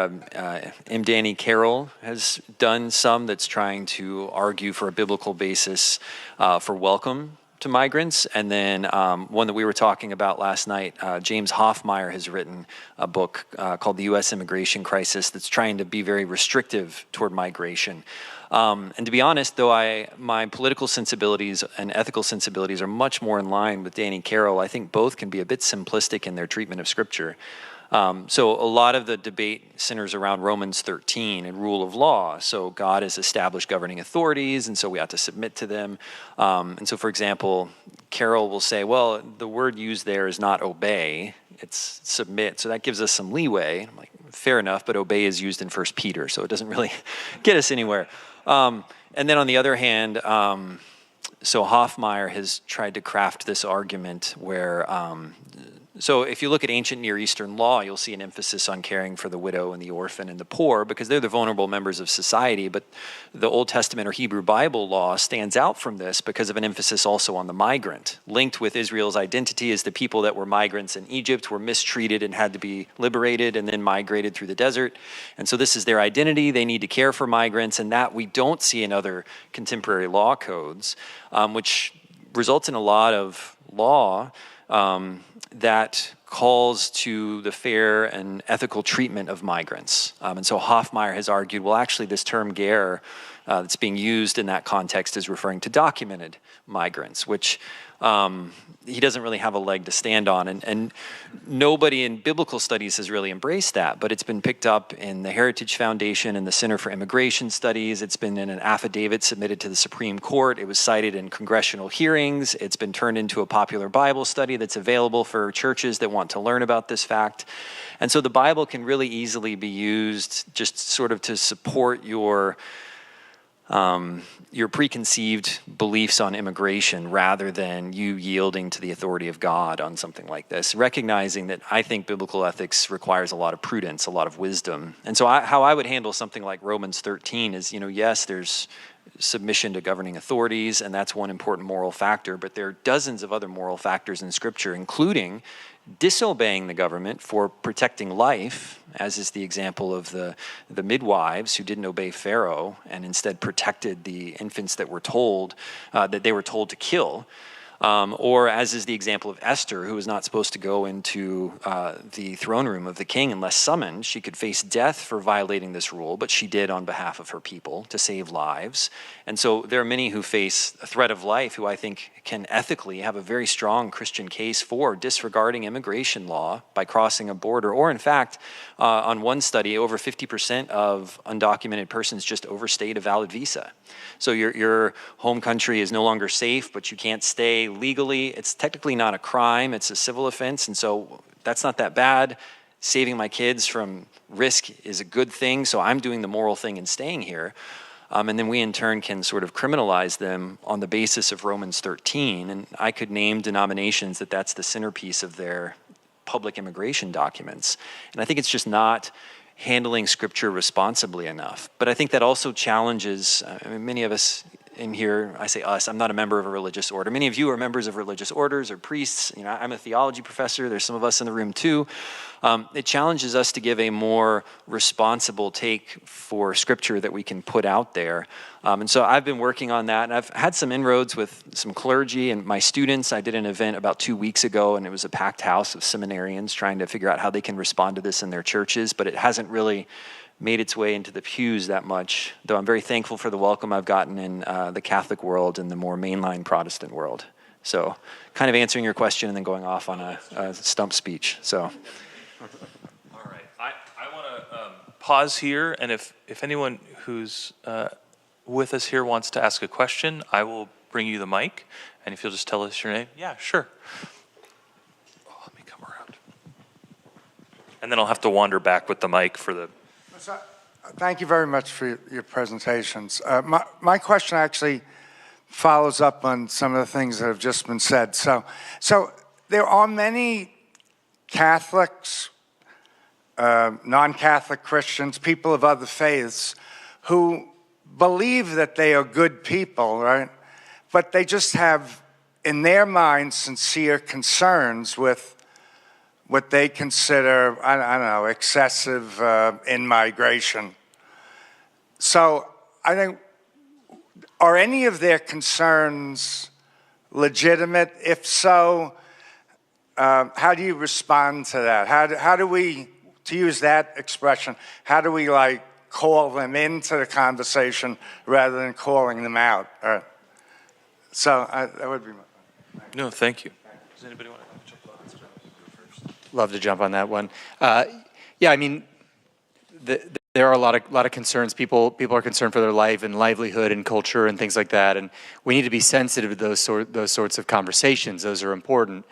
S5: M. Danny Carroll has done some that's trying to argue for a biblical basis for welcome to migrants, and then one that we were talking about last night, James Hoffmeyer has written a book called The U.S. Immigration Crisis that's trying to be very restrictive toward migration. And to be honest, though my political sensibilities and ethical sensibilities are much more in line with Danny Carroll, I think both can be a bit simplistic in their treatment of Scripture. So a lot of the debate centers around Romans 13 and rule of law. So God has established governing authorities, and so we ought to submit to them. And so, for example, Carroll will say, well, the word used there is not obey, it's submit. So that gives us some leeway. I'm like, fair enough, but obey is used in 1 Peter, so it doesn't really get us anywhere. And then on the other hand, so Hoffmeyer has tried to craft this argument where so if you look at ancient Near Eastern law, you'll see an emphasis on caring for the widow and the orphan and the poor because they're the vulnerable members of society. But the Old Testament or Hebrew Bible law stands out from this because of an emphasis also on the migrant, linked with Israel's identity as the people that were migrants in Egypt, were mistreated and had to be liberated and then migrated through the desert. And so this is their identity. They need to care for migrants, and that we don't see in other contemporary law codes, which results in a lot of law that calls to the fair and ethical treatment of migrants. And so Hoffmeyer has argued, well, actually this term ger that's being used in that context is referring to documented migrants, which he doesn't really have a leg to stand on. And nobody in biblical studies has really embraced that, but it's been picked up in the Heritage Foundation and the Center for Immigration Studies. It's been in an affidavit submitted to the Supreme Court. It was cited in congressional hearings. It's been turned into a popular Bible study that's available for churches that want to learn about this fact. And so the Bible can really easily be used just sort of to support your preconceived beliefs on immigration rather than you yielding to the authority of God on something like this, recognizing that I think biblical ethics requires a lot of prudence, a lot of wisdom. And so how I would handle something like Romans 13 is, yes, there's submission to governing authorities, and that's one important moral factor, but there are dozens of other moral factors in Scripture, including disobeying the government for protecting life, as is the example of the midwives who didn't obey Pharaoh and instead protected the infants that were told that they were told to kill. Or as is the example of Esther, who was not supposed to go into the throne room of the king unless summoned. She could face death for violating this rule, but she did on behalf of her people to save lives. And so there are many who face a threat of life who I think can ethically have a very strong Christian case for disregarding immigration law by crossing a border. Or in fact, on one study, over 50% of undocumented persons just overstayed a valid visa. So your home country is no longer safe, but you can't stay legally. It's technically not a crime, it's a civil offense, and so that's not that bad. Saving my kids from risk is a good thing, so I'm doing the moral thing in staying here. And then we in turn can sort of criminalize them on the basis of Romans 13, and I could name denominations that's the centerpiece of their public immigration documents. And I think it's just not handling Scripture responsibly enough. But I think that also challenges, many of us in here, I say us, I'm not a member of a religious order. Many of you are members of religious orders or priests. I'm a theology professor. There's some of us in the room too. It challenges us to give a more responsible take for Scripture that we can put out there. And so I've been working on that, and I've had some inroads with some clergy and my students. I did an event about 2 weeks ago, and it was a packed house of seminarians trying to figure out how they can respond to this in their churches, but it hasn't really made its way into the pews that much, though I'm very thankful for the welcome I've gotten in the Catholic world and the more mainline Protestant world. So kind of answering your question and then going off on a stump speech. So.
S1: All right. I want to pause here, and if anyone who's with us here wants to ask a question, I will bring you the mic, and if you'll just tell us your name. Yeah, sure. Oh, let me come around. And then I'll have to wander back with the mic for the...
S6: Thank you very much for your presentations. My question actually follows up on some of the things that have just been said. So there are many Catholics, non-Catholic Christians, people of other faiths who believe that they are good people, right? But they just have, in their minds, sincere concerns with what they consider, I don't know, excessive in-migration. So I think, are any of their concerns legitimate? If so, how do you respond to that? How do we, to use that expression, how do we like call them into the conversation rather than calling them out? So that would be my...
S1: No, thank you. Does anybody want to jump on?
S4: Love to jump on that one. Yeah, I mean, there are a lot of concerns. People are concerned for their life and livelihood and culture and things like that, and we need to be sensitive to those sorts of conversations. Those are important.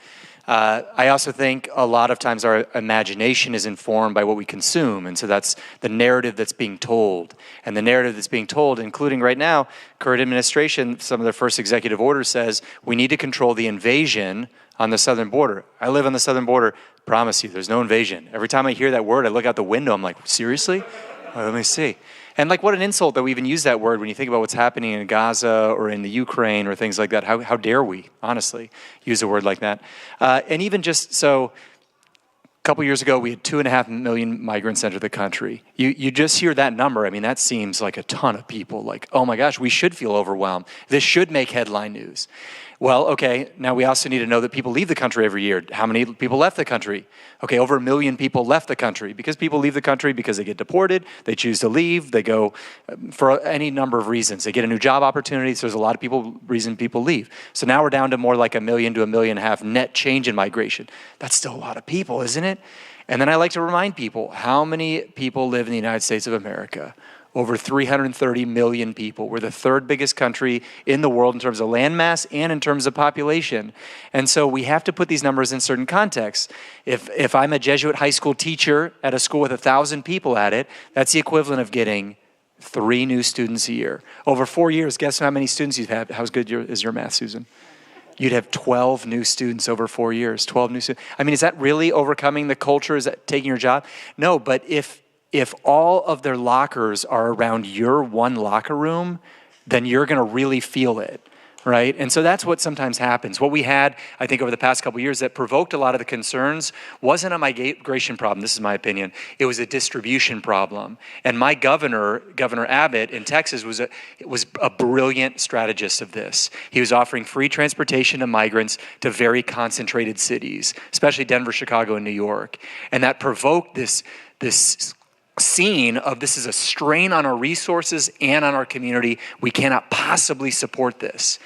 S4: I also think a lot of times our imagination is informed by what we consume, and so that's the narrative that's being told. And the narrative that's being told, including right now, current administration, some of their first executive orders says we need to control the invasion on the southern border. I live on the southern border. Promise you, there's no invasion. Every time I hear that word, I look out the window. I'm like, seriously? Well, let me see. And like, what an insult that we even use that word when you think about what's happening in Gaza or in the Ukraine or things like that. How dare we, honestly, use a word like that? And even just so, a couple years ago, we had 2.5 million migrants enter the country. You just hear that number. I mean, that seems like a ton of people. Like, oh my gosh, we should feel overwhelmed. This should make headline news. Well, okay, now we also need to know that people leave the country every year. How many people left the country? Okay, over 1 million people left the country because people leave the country because they get deported, they choose to leave, they go for any number of reasons. They get a new job opportunity, so there's a lot of reason people leave. So now we're down to more like 1 million to 1.5 million net change in migration. That's still a lot of people, isn't it? And then I like to remind people, how many people live in the United States of America? Over 330 million people. We're the third biggest country in the world in terms of land mass and in terms of population. And so we have to put these numbers in certain contexts. If I'm a Jesuit high school teacher at a school with 1,000 people at it, that's the equivalent of getting 3 new students a year. Over 4 years, guess how many students you'd have? How good is your math, Susan? You'd have 12 new students over 4 years, 12 new students. I mean, is that really overcoming the culture? Is that taking your job? No, but if all of their lockers are around your one locker room, then you're going to really feel it, right? And so that's what sometimes happens. What we had, I think, over the past couple of years that provoked a lot of the concerns wasn't a migration problem. This is my opinion. It was a distribution problem. And my Governor Abbott in Texas, was a brilliant strategist of this. He was offering free transportation to migrants to very concentrated cities, especially Denver, Chicago, and New York. And that provoked this scene of this is a strain on our resources and on our community. We cannot possibly support this.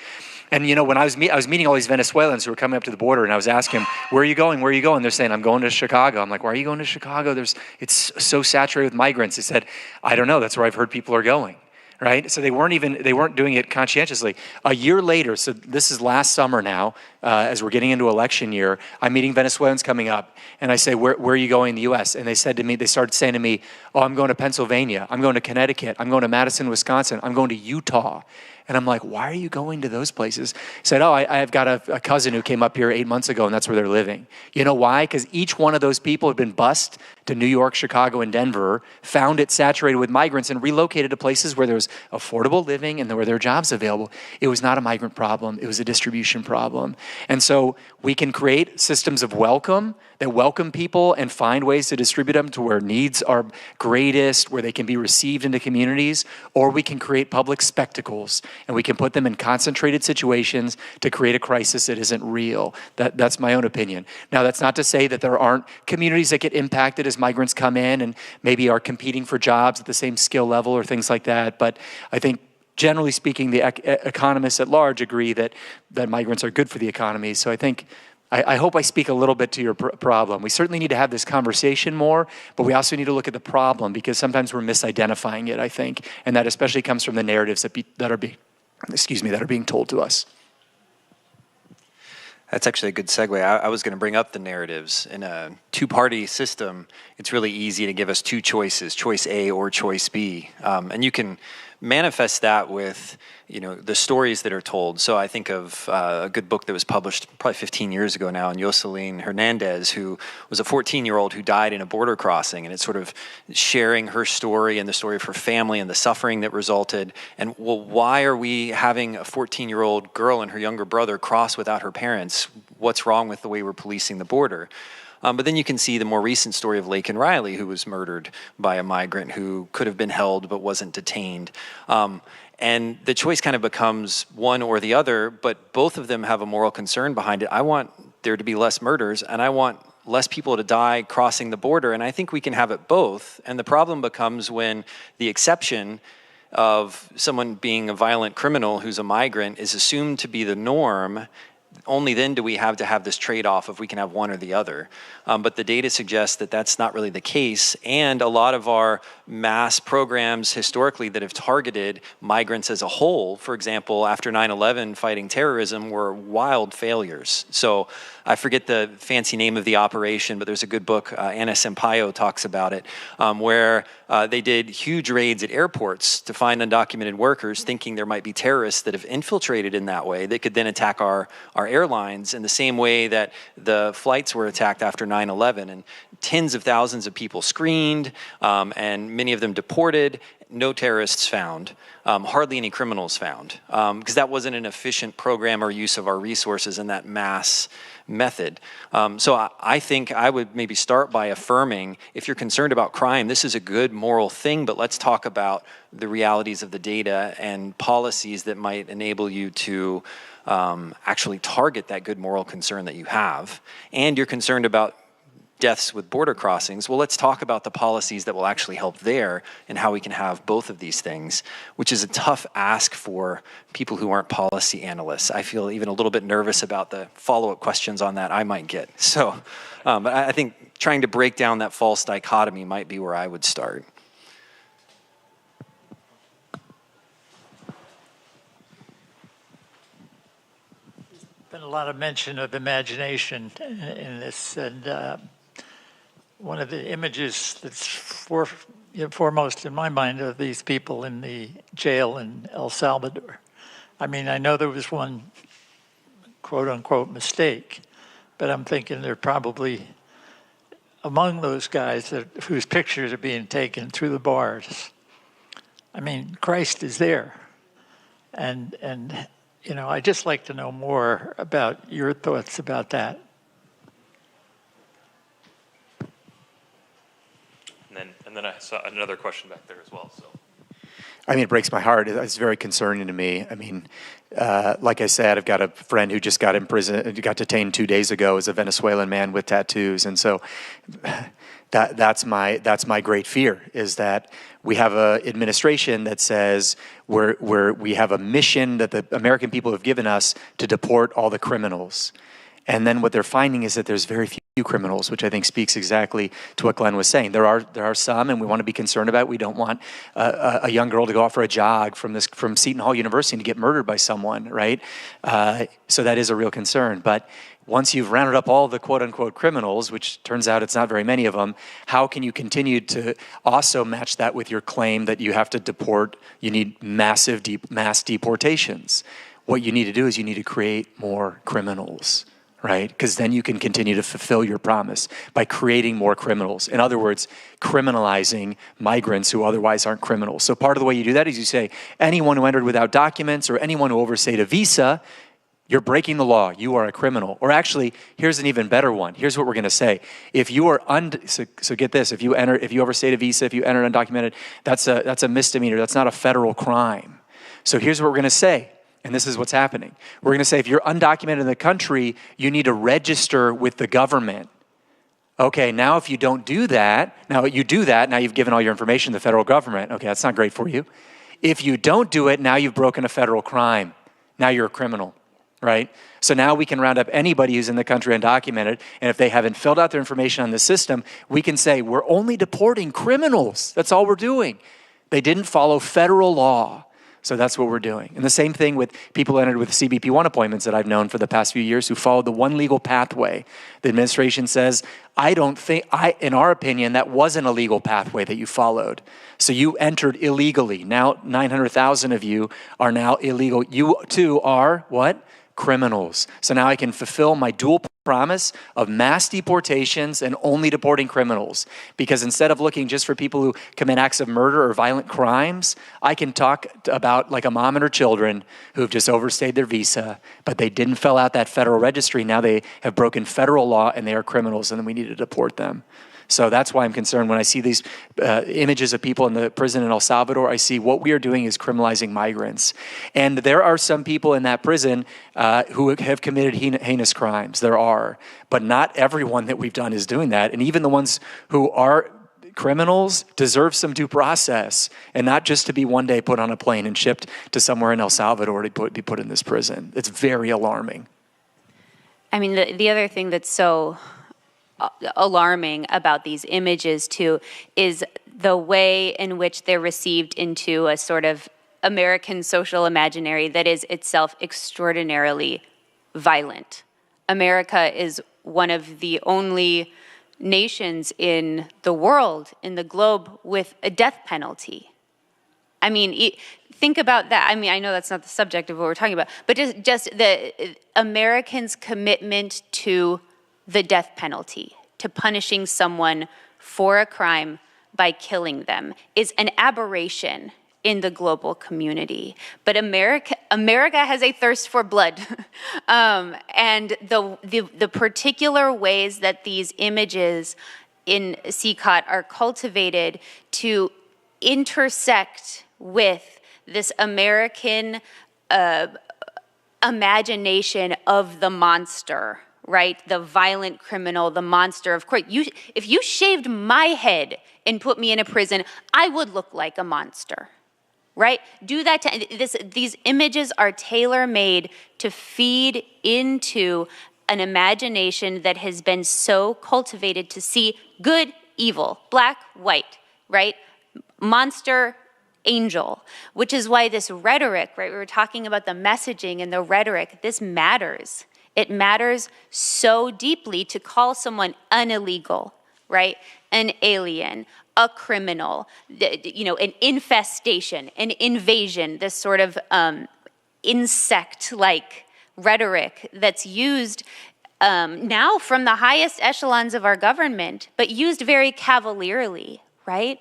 S4: And you know, when I was meeting all these Venezuelans who were coming up to the border, and I was asking them, where are you going? Where are you going? They're saying, I'm going to Chicago. I'm like, why are you going to Chicago? It's so saturated with migrants. They said, I don't know. That's where I've heard people are going. Right? So they weren't doing it conscientiously. A year later, so this is last summer now, as we're getting into election year, I'm meeting Venezuelans coming up, and I say, where are you going in the U.S.? And they started saying to me, oh, I'm going to Pennsylvania, I'm going to Connecticut, I'm going to Madison, Wisconsin, I'm going to Utah. And I'm like, why are you going to those places? He said, oh, I've got a cousin who came up here 8 months ago, and that's where they're living. You know why? Because each one of those people had been bused to New York, Chicago, and Denver, found it saturated with migrants, and relocated to places where there was affordable living and where there were jobs available. It was not a migrant problem. It was a distribution problem. And so we can create systems of welcome that welcome people and find ways to distribute them to where needs are greatest, where they can be received into communities, or we can create public spectacles and we can put them in concentrated situations to create a crisis that isn't real. That's my own opinion. Now, that's not to say that there aren't communities that get impacted as migrants come in and maybe are competing for jobs at the same skill level or things like that, but I think generally speaking, the economists at large agree that migrants are good for the economy. So I hope I speak a little bit to your problem. We certainly need to have this conversation more, but we also need to look at the problem because sometimes we're misidentifying it, I think. And that especially comes from the narratives that are being told to us.
S5: That's actually a good segue. I was going to bring up the narratives. In a two-party system, it's really easy to give us two choices, choice A or choice B. And you can manifest that with, the stories that are told. So I think of a good book that was published probably 15 years ago now, and Jocelyn Hernandez, who was a 14-year-old who died in a border crossing, and it's sort of sharing her story and the story of her family and the suffering that resulted. And well, why are we having a 14-year-old girl and her younger brother cross without her parents? What's wrong with the way we're policing the border? But then you can see the more recent story of Laken Riley, who was murdered by a migrant who could have been held but wasn't detained. And the choice kind of becomes one or the other, but both of them have a moral concern behind it. I want there to be less murders, and I want less people to die crossing the border, and I think we can have it both. And the problem becomes when the exception of someone being a violent criminal who's a migrant is assumed to be the norm. Only then do we have to have this trade-off if we can have one or the other. But the data suggests that that's not really the case. And a lot of our mass programs historically that have targeted migrants as a whole, for example, after 9/11 fighting terrorism, were wild failures. So I forget the fancy name of the operation, but there's a good book, Anna Sampaio talks about it, where they did huge raids at airports to find undocumented workers, thinking there might be terrorists that have infiltrated in that way that could then attack our airlines in the same way that the flights were attacked after 9/11. And tens of thousands of people screened, and many of them deported. No terrorists found, hardly any criminals found, because that wasn't an efficient program or use of our resources in that mass method. So I think I would maybe start by affirming, if you're concerned about crime, this is a good moral thing, but let's talk about the realities of the data and policies that might enable you to actually target that good moral concern that you have. And you're concerned about deaths with border crossings. Well, let's talk about the policies that will actually help there and how we can have both of these things, which is a tough ask for people who aren't policy analysts. I feel even a little bit nervous about the follow-up questions on that I might get. So I think trying to break down that false dichotomy might be where I would start.
S7: Been a lot of mention of imagination in this, and one of the images that's foremost in my mind are these people in the jail in El Salvador. I mean, I know there was one quote-unquote mistake, but I'm thinking they're probably among those guys whose pictures are being taken through the bars. I mean, Christ is there, and I'd just like to know more about your thoughts about that.
S1: And then I saw another question back there as well. So,
S4: I mean, it breaks my heart. It's very concerning to me. I mean, like I said, I've got a friend who just got in prison, got detained 2 days ago as a Venezuelan man with tattoos, and so that's my great fear, is that we have an administration that says we have a mission that the American people have given us to deport all the criminals. And then what they're finding is that there's very few criminals, which I think speaks exactly to what Glenn was saying. There are some, and we want to be concerned about. We don't want a young girl to go out for a jog from Seton Hall University and to get murdered by someone, right? So that is a real concern. But once you've rounded up all the quote-unquote criminals, which turns out it's not very many of them, how can you continue to also match that with your claim that you have to deport, you need mass deportations? What you need to do is you need to create more criminals, right? Because then you can continue to fulfill your promise by creating more criminals. In other words, criminalizing migrants who otherwise aren't criminals. So part of the way you do that is you say, anyone who entered without documents or anyone who overstayed a visa, You're breaking the law. You are a criminal. Or actually, here's an even better one. Here's what we're going to say. If you are so get this. If you overstayed a visa, if you enter undocumented, that's a misdemeanor. That's not a federal crime. So here's what we're going to say, and this is what's happening. We're going to say if you're undocumented in the country, you need to register with the government. Okay, now if you don't do that, now you've given all your information to the federal government. Okay, that's not great for you. If you don't do it, now you've broken a federal crime. Now you're a criminal. Right? So now we can round up anybody who's in the country undocumented, and if they haven't filled out their information on the system, we can say, we're only deporting criminals. That's all we're doing. They didn't follow federal law. So that's what we're doing. And the same thing with people who entered with CBP1 appointments that I've known for the past few years who followed the one legal pathway. The administration says, in our opinion, that wasn't a legal pathway that you followed. So you entered illegally. Now 900,000 of you are now illegal. You too are what? Criminals. So now I can fulfill my dual promise of mass deportations and only deporting criminals. Because instead of looking just for people who commit acts of murder or violent crimes, I can talk about like a mom and her children who've just overstayed their visa, but they didn't fill out that federal registry. Now they have broken federal law and they are criminals, and then we need to deport them. So that's why I'm concerned when I see these images of people in the prison in El Salvador. I see what we are doing is criminalizing migrants. And there are some people in that prison who have committed heinous crimes. There are. But not everyone that we've done is doing that. And even the ones who are criminals deserve some due process, and not just to be one day put on a plane and shipped to somewhere in El Salvador to be put in this prison. It's very alarming.
S2: I mean, the other thing that's so alarming about these images too is the way in which they're received into a sort of American social imaginary that is itself extraordinarily violent. America is one of the only nations in the world, in the globe, with a death penalty. I mean, think about that. I mean, I know that's not the subject of what we're talking about, but just the Americans' commitment to the death penalty, to punishing someone for a crime by killing them, is an aberration in the global community. But America has a thirst for blood. And the particular ways that these images in CCOT are cultivated to intersect with this American imagination of the monster, right? The violent criminal, the monster. Of course, if you shaved my head and put me in a prison, I would look like a monster, right? Do that these images are tailor-made to feed into an imagination that has been so cultivated to see good, evil, black, white, right? Monster, angel, which is why this rhetoric, right? We were talking about the messaging and the rhetoric. This matters. It matters so deeply to call someone an illegal, right? An alien, a criminal, an infestation, an invasion, this sort of insect-like rhetoric that's used now from the highest echelons of our government, but used very cavalierly, right?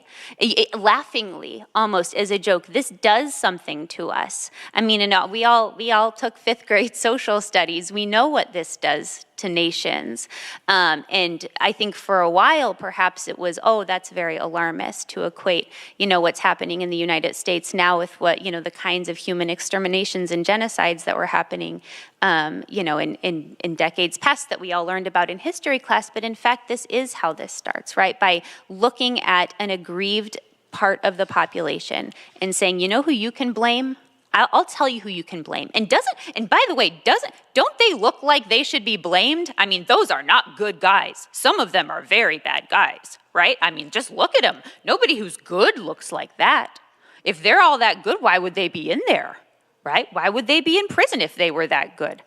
S2: Laughingly, almost as a joke. This does something to us. I mean, we all took fifth grade social studies. We know what this does to nations. And I think for a while, perhaps it was, that's very alarmist to equate, what's happening in the United States now with what, the kinds of human exterminations and genocides that were happening, in decades past that we all learned about in history class. But in fact, this is how this starts, right? By looking at an aggrieved part of the population and saying, who you can blame? I'll tell you who you can blame. And by the way, don't they look like they should be blamed? I mean, those are not good guys. Some of them are very bad guys, right? I mean, just look at them. Nobody who's good looks like that. If they're all that good, why would they be in there, right? Why would they be in prison if they were that good?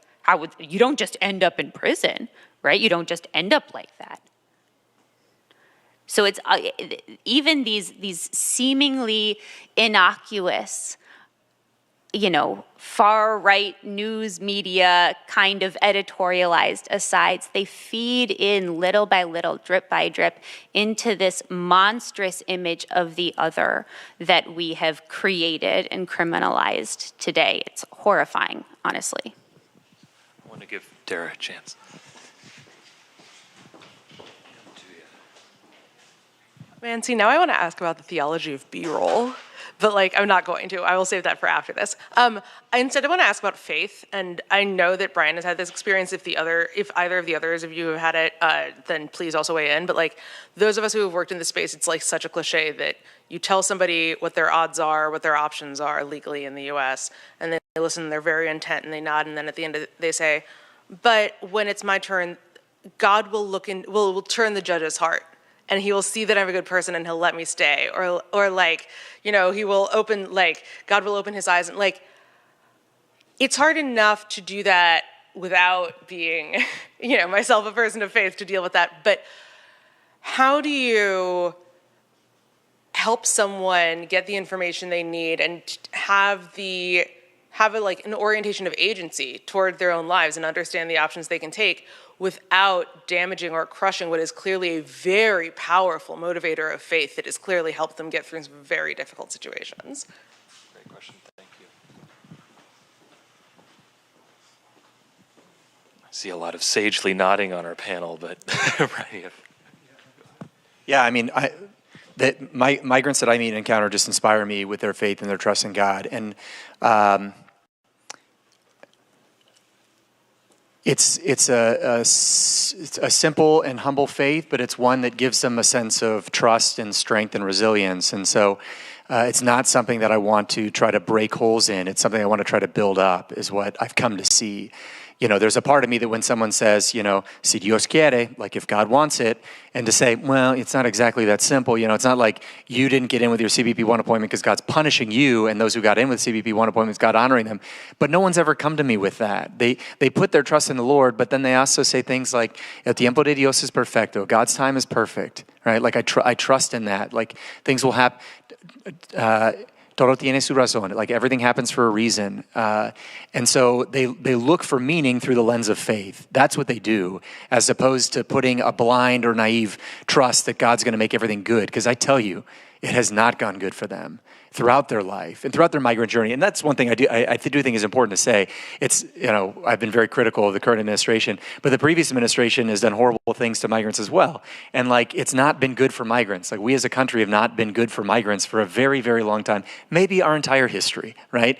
S2: You don't just end up in prison, right? You don't just end up like that. So it's even these seemingly innocuous, far-right news media kind of editorialized asides, they feed in little by little, drip by drip, into this monstrous image of the other that we have created and criminalized today. It's horrifying, honestly.
S1: want to give Dara a chance.
S8: Man, see, now I want to ask about the theology of B-roll, but like, I'm not going to. I will save that for after this. Instead, I want to ask about faith, and I know that Brian has had this experience. If either of the others of you have had it, then please also weigh in. But like, those of us who have worked in this space, it's like such a cliche that you tell somebody what their odds are, what their options are legally in the U.S., and then they listen, they're very intent, and they nod, and then at the end they say, "But when it's my turn, God will turn the judge's heart. And he will see that I'm a good person and he'll let me stay." Or like, he will God will open his eyes. And like, it's hard enough to do that without being, myself a person of faith to deal with that. But how do you help someone get the information they need and have an orientation of agency toward their own lives and understand the options they can take without damaging or crushing what is clearly a very powerful motivator of faith that has clearly helped them get through some very difficult situations?
S1: Great question, thank you. I see a lot of sagely nodding on our panel, but right.
S4: Yeah, I mean, migrants that I meet and encounter just inspire me with their faith and their trust in God. And it's a simple and humble faith, but it's one that gives them a sense of trust and strength and resilience. And so it's not something that I want to try to break holes in. It's something I want to try to build up, is what I've come to see. There's a part of me that when someone says, si Dios quiere, like if God wants it, and to say, well, it's not exactly that simple. It's not like you didn't get in with your CBP1 appointment because God's punishing you, and those who got in with CBP1 appointments, God honoring them. But no one's ever come to me with that. They put their trust in the Lord, but then they also say things like, el tiempo de Dios es perfecto. God's time is perfect, right? Like I trust in that. Like things will happen. Todo tiene su razón. Like everything happens for a reason. And so they look for meaning through the lens of faith. That's what they do, as opposed to putting a blind or naive trust that God's going to make everything good. Because I tell you, it has not gone good for them throughout their life and throughout their migrant journey. And that's one thing I do think is important to say. It's, I've been very critical of the current administration, but the previous administration has done horrible things to migrants as well. And like, it's not been good for migrants. Like we as a country have not been good for migrants for a very, very long time, maybe our entire history, right?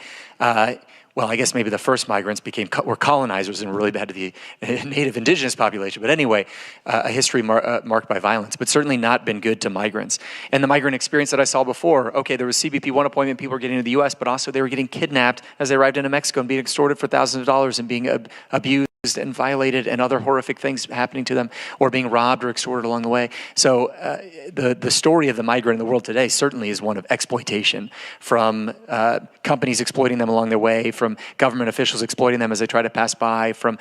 S4: Well, I guess maybe the first migrants were colonizers and really bad to the native indigenous population. But anyway, a history marked by violence, but certainly not been good to migrants. And the migrant experience that I saw before, okay, there was CBP1 appointment, people were getting into the U.S., but also they were getting kidnapped as they arrived into Mexico and being extorted for thousands of dollars and being abused and violated and other horrific things happening to them, or being robbed or extorted along the way. So the story of the migrant in the world today certainly is one of exploitation, from companies exploiting them along their way, from government officials exploiting them as they try to pass by, from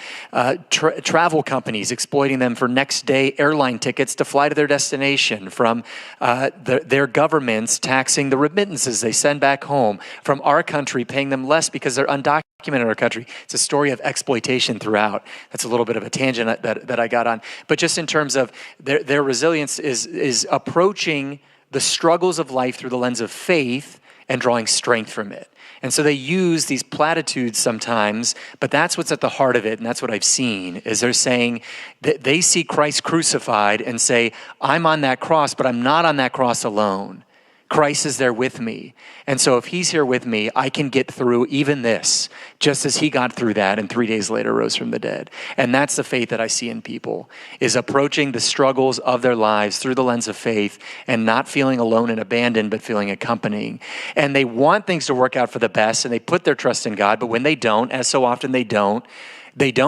S4: travel companies exploiting them for next day airline tickets to fly to their destination, from their governments taxing the remittances they send back home, from our country paying them less because they're undocumented in our country. It's a story of exploitation throughout. That's a little bit of a tangent that I got on. But just in terms of their resilience is approaching the struggles of life through the lens of faith and drawing strength from it. And so they use these platitudes sometimes, but that's what's at the heart of it, and that's what I've seen, is they're saying that they see Christ crucified and say, I'm on that cross, but I'm not on that cross alone. Christ is there with me. And so if he's here with me, I can get through even this, just as he got through that and 3 days later rose from the dead. And that's the faith that I see in people, is approaching the struggles of their lives through the lens of faith and not feeling alone and abandoned, but feeling accompanying. And they want things to work out for the best, and they put their trust in God, but when they don't, as so often they don't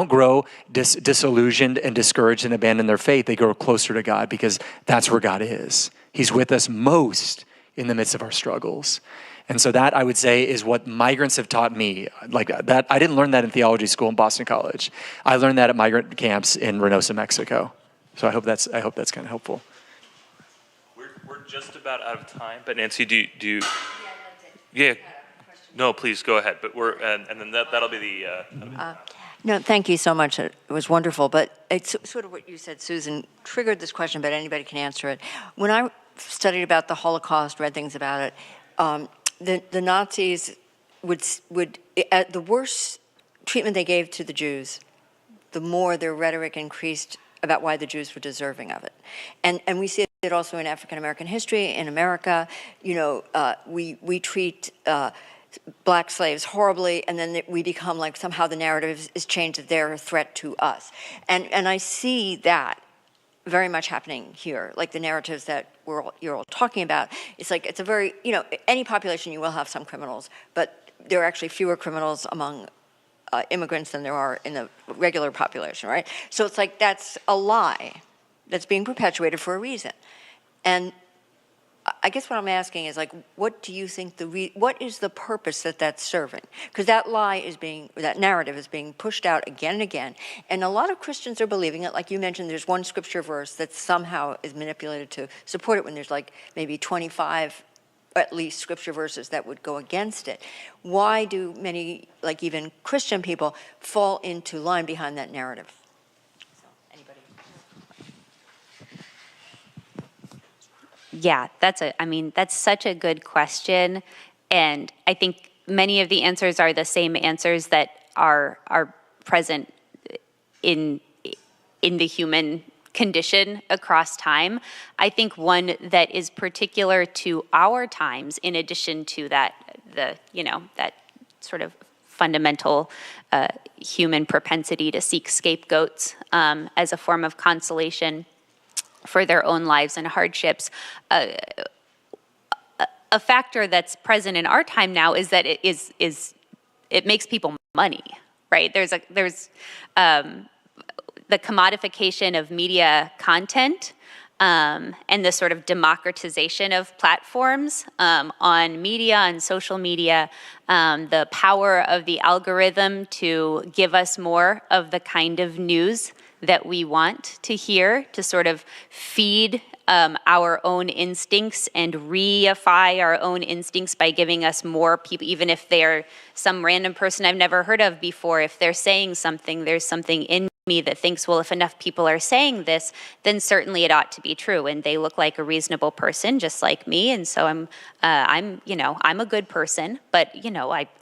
S4: grow disillusioned and discouraged and abandon their faith. They grow closer to God because that's where God is. He's with us most in the midst of our struggles. And so that, I would say, is what migrants have taught me. Like that, I didn't learn that in theology school in Boston College. I learned that at migrant camps in Reynosa, Mexico. So I hope that's kind of helpful.
S1: We're just about out of time, but Nancy, do you? Yeah. No, please go ahead. But and then that'll be the.
S9: No, thank you so much. It was wonderful. But it's sort of what you said, Susan, triggered this question, but anybody can answer it. When I studied about the Holocaust, read things about it, the Nazis would the worst treatment they gave to the Jews the more their rhetoric increased about why the Jews were deserving of it. And we see it also in African American history, in America. You know, we treat black slaves horribly, and then we become like somehow the narrative is changed that they're a threat to us. And I see that very much happening here, like the narratives that you're all talking about. It's like, it's a very, you know, any population you will have some criminals, but there are actually fewer criminals among immigrants than there are in the regular population, right? So it's like, that's a lie that's being perpetuated for a reason. And I guess what I'm asking is, like, what do you think what is the purpose that that's serving? Because that that narrative is being pushed out again and again, and a lot of Christians are believing it. Like you mentioned, there's one scripture verse that somehow is manipulated to support it when there's like maybe 25 at least scripture verses that would go against it. Why do many, like even Christian people, fall into line behind that narrative? So, anybody?
S2: Yeah, that's such a good question. And I think many of the answers are the same answers that are present in the human condition across time. I think one that is particular to our times, in addition to that, that sort of fundamental human propensity to seek scapegoats as a form of consolation for their own lives and hardships. A factor that's present in our time now is that it makes people money, right? There's the commodification of media content and the sort of democratization of platforms on media and social media, the power of the algorithm to give us more of the kind of news that we want to hear, to sort of feed our own instincts and reify our own instincts by giving us more people, even if they're some random person I've never heard of before. If they're saying something, there's something in me that thinks, well, if enough people are saying this, then certainly it ought to be true, and they look like a reasonable person just like me, and so I'm a good person, but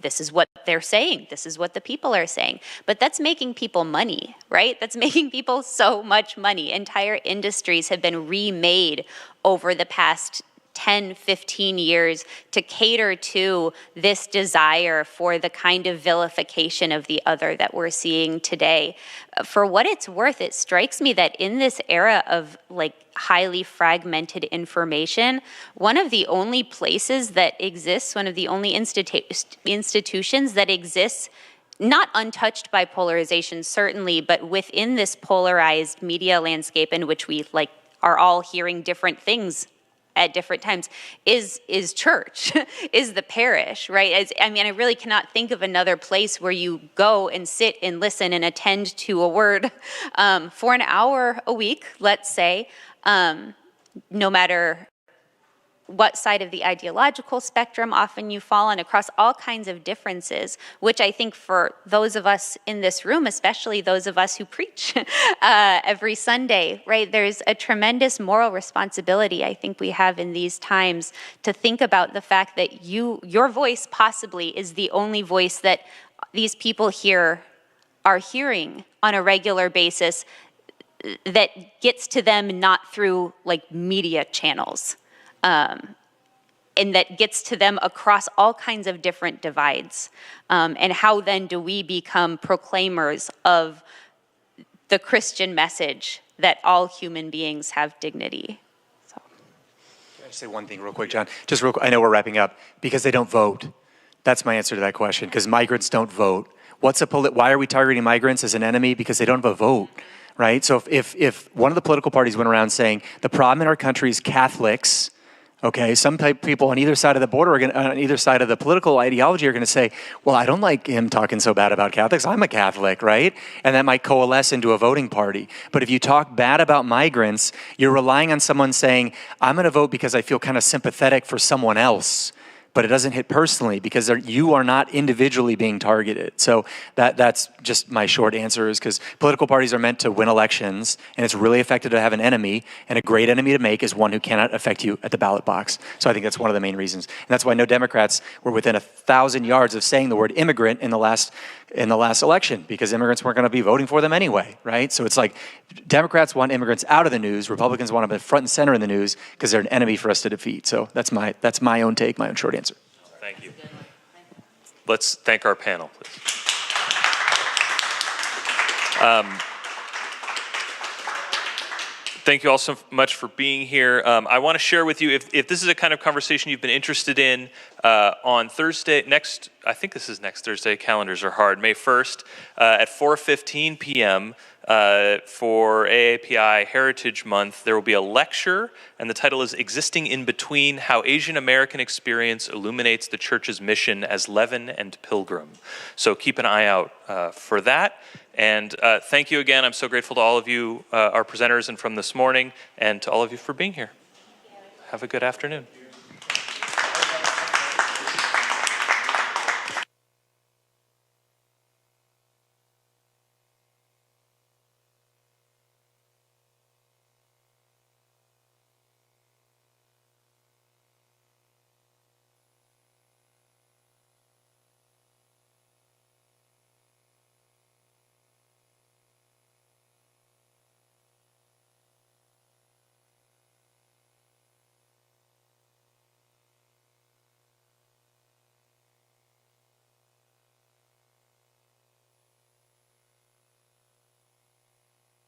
S2: this is what they're saying, this is what the people are saying. But that's making people money, right? That's making people so much money. Entire industries have been remade over the past 10, 15 years to cater to this desire for the kind of vilification of the other that we're seeing today. For what it's worth, it strikes me that in this era of like highly fragmented information, one of the only places that exists, one of the only institutions that exists, not untouched by polarization certainly, but within this polarized media landscape in which we are all hearing different things at different times, is church, is the parish, right? I really cannot think of another place where you go and sit and listen and attend to a word for an hour a week, let's say, no matter what side of the ideological spectrum often you fall on, across all kinds of differences, which I think for those of us in this room, especially those of us who preach every Sunday, right, there's a tremendous moral responsibility I think we have in these times to think about the fact that your voice possibly is the only voice that these people here are hearing on a regular basis that gets to them not through media channels. And that gets to them across all kinds of different divides. And how then do we become proclaimers of the Christian message that all human beings have dignity? So.
S4: Can I just say one thing real quick, John? Just real quick, I know we're wrapping up. Because they don't vote. That's my answer to that question, because migrants don't vote. Why are we targeting migrants as an enemy? Because they don't have a vote. Right? So if one of the political parties went around saying the problem in our country is Catholics, okay, some people on either side of the border, on either side of the political ideology are going to say, well, I don't like him talking so bad about Catholics. I'm a Catholic, right? And that might coalesce into a voting party. But if you talk bad about migrants, you're relying on someone saying, I'm going to vote because I feel kind of sympathetic for someone else. But it doesn't hit personally because you are not individually being targeted. So that's just my short answer, is because political parties are meant to win elections, and it's really effective to have an enemy, and a great enemy to make is one who cannot affect you at the ballot box. So I think that's one of the main reasons. And that's why no Democrats were within 1,000 yards of saying the word immigrant in the last in the last election because immigrants weren't going to be voting for them anyway, right? So it's like Democrats want immigrants out of the news, Republicans want them front and center in the news because they're an enemy for us to defeat. So that's my own take, my own short answer.
S1: Thank you. Let's thank our panel, please. Thank you all so much for being here. I want to share with you, if this is a kind of conversation you've been interested in, on Thursday, I think this is next Thursday, calendars are hard, May 1st, at 4:15 p.m. For AAPI Heritage Month, there will be a lecture, and the title is Existing in Between, How Asian American Experience Illuminates the Church's Mission as Leaven and Pilgrim. So keep an eye out for that. And thank you again. I'm so grateful to all of you, our presenters and from this morning, and to all of you for being here. Have a good afternoon.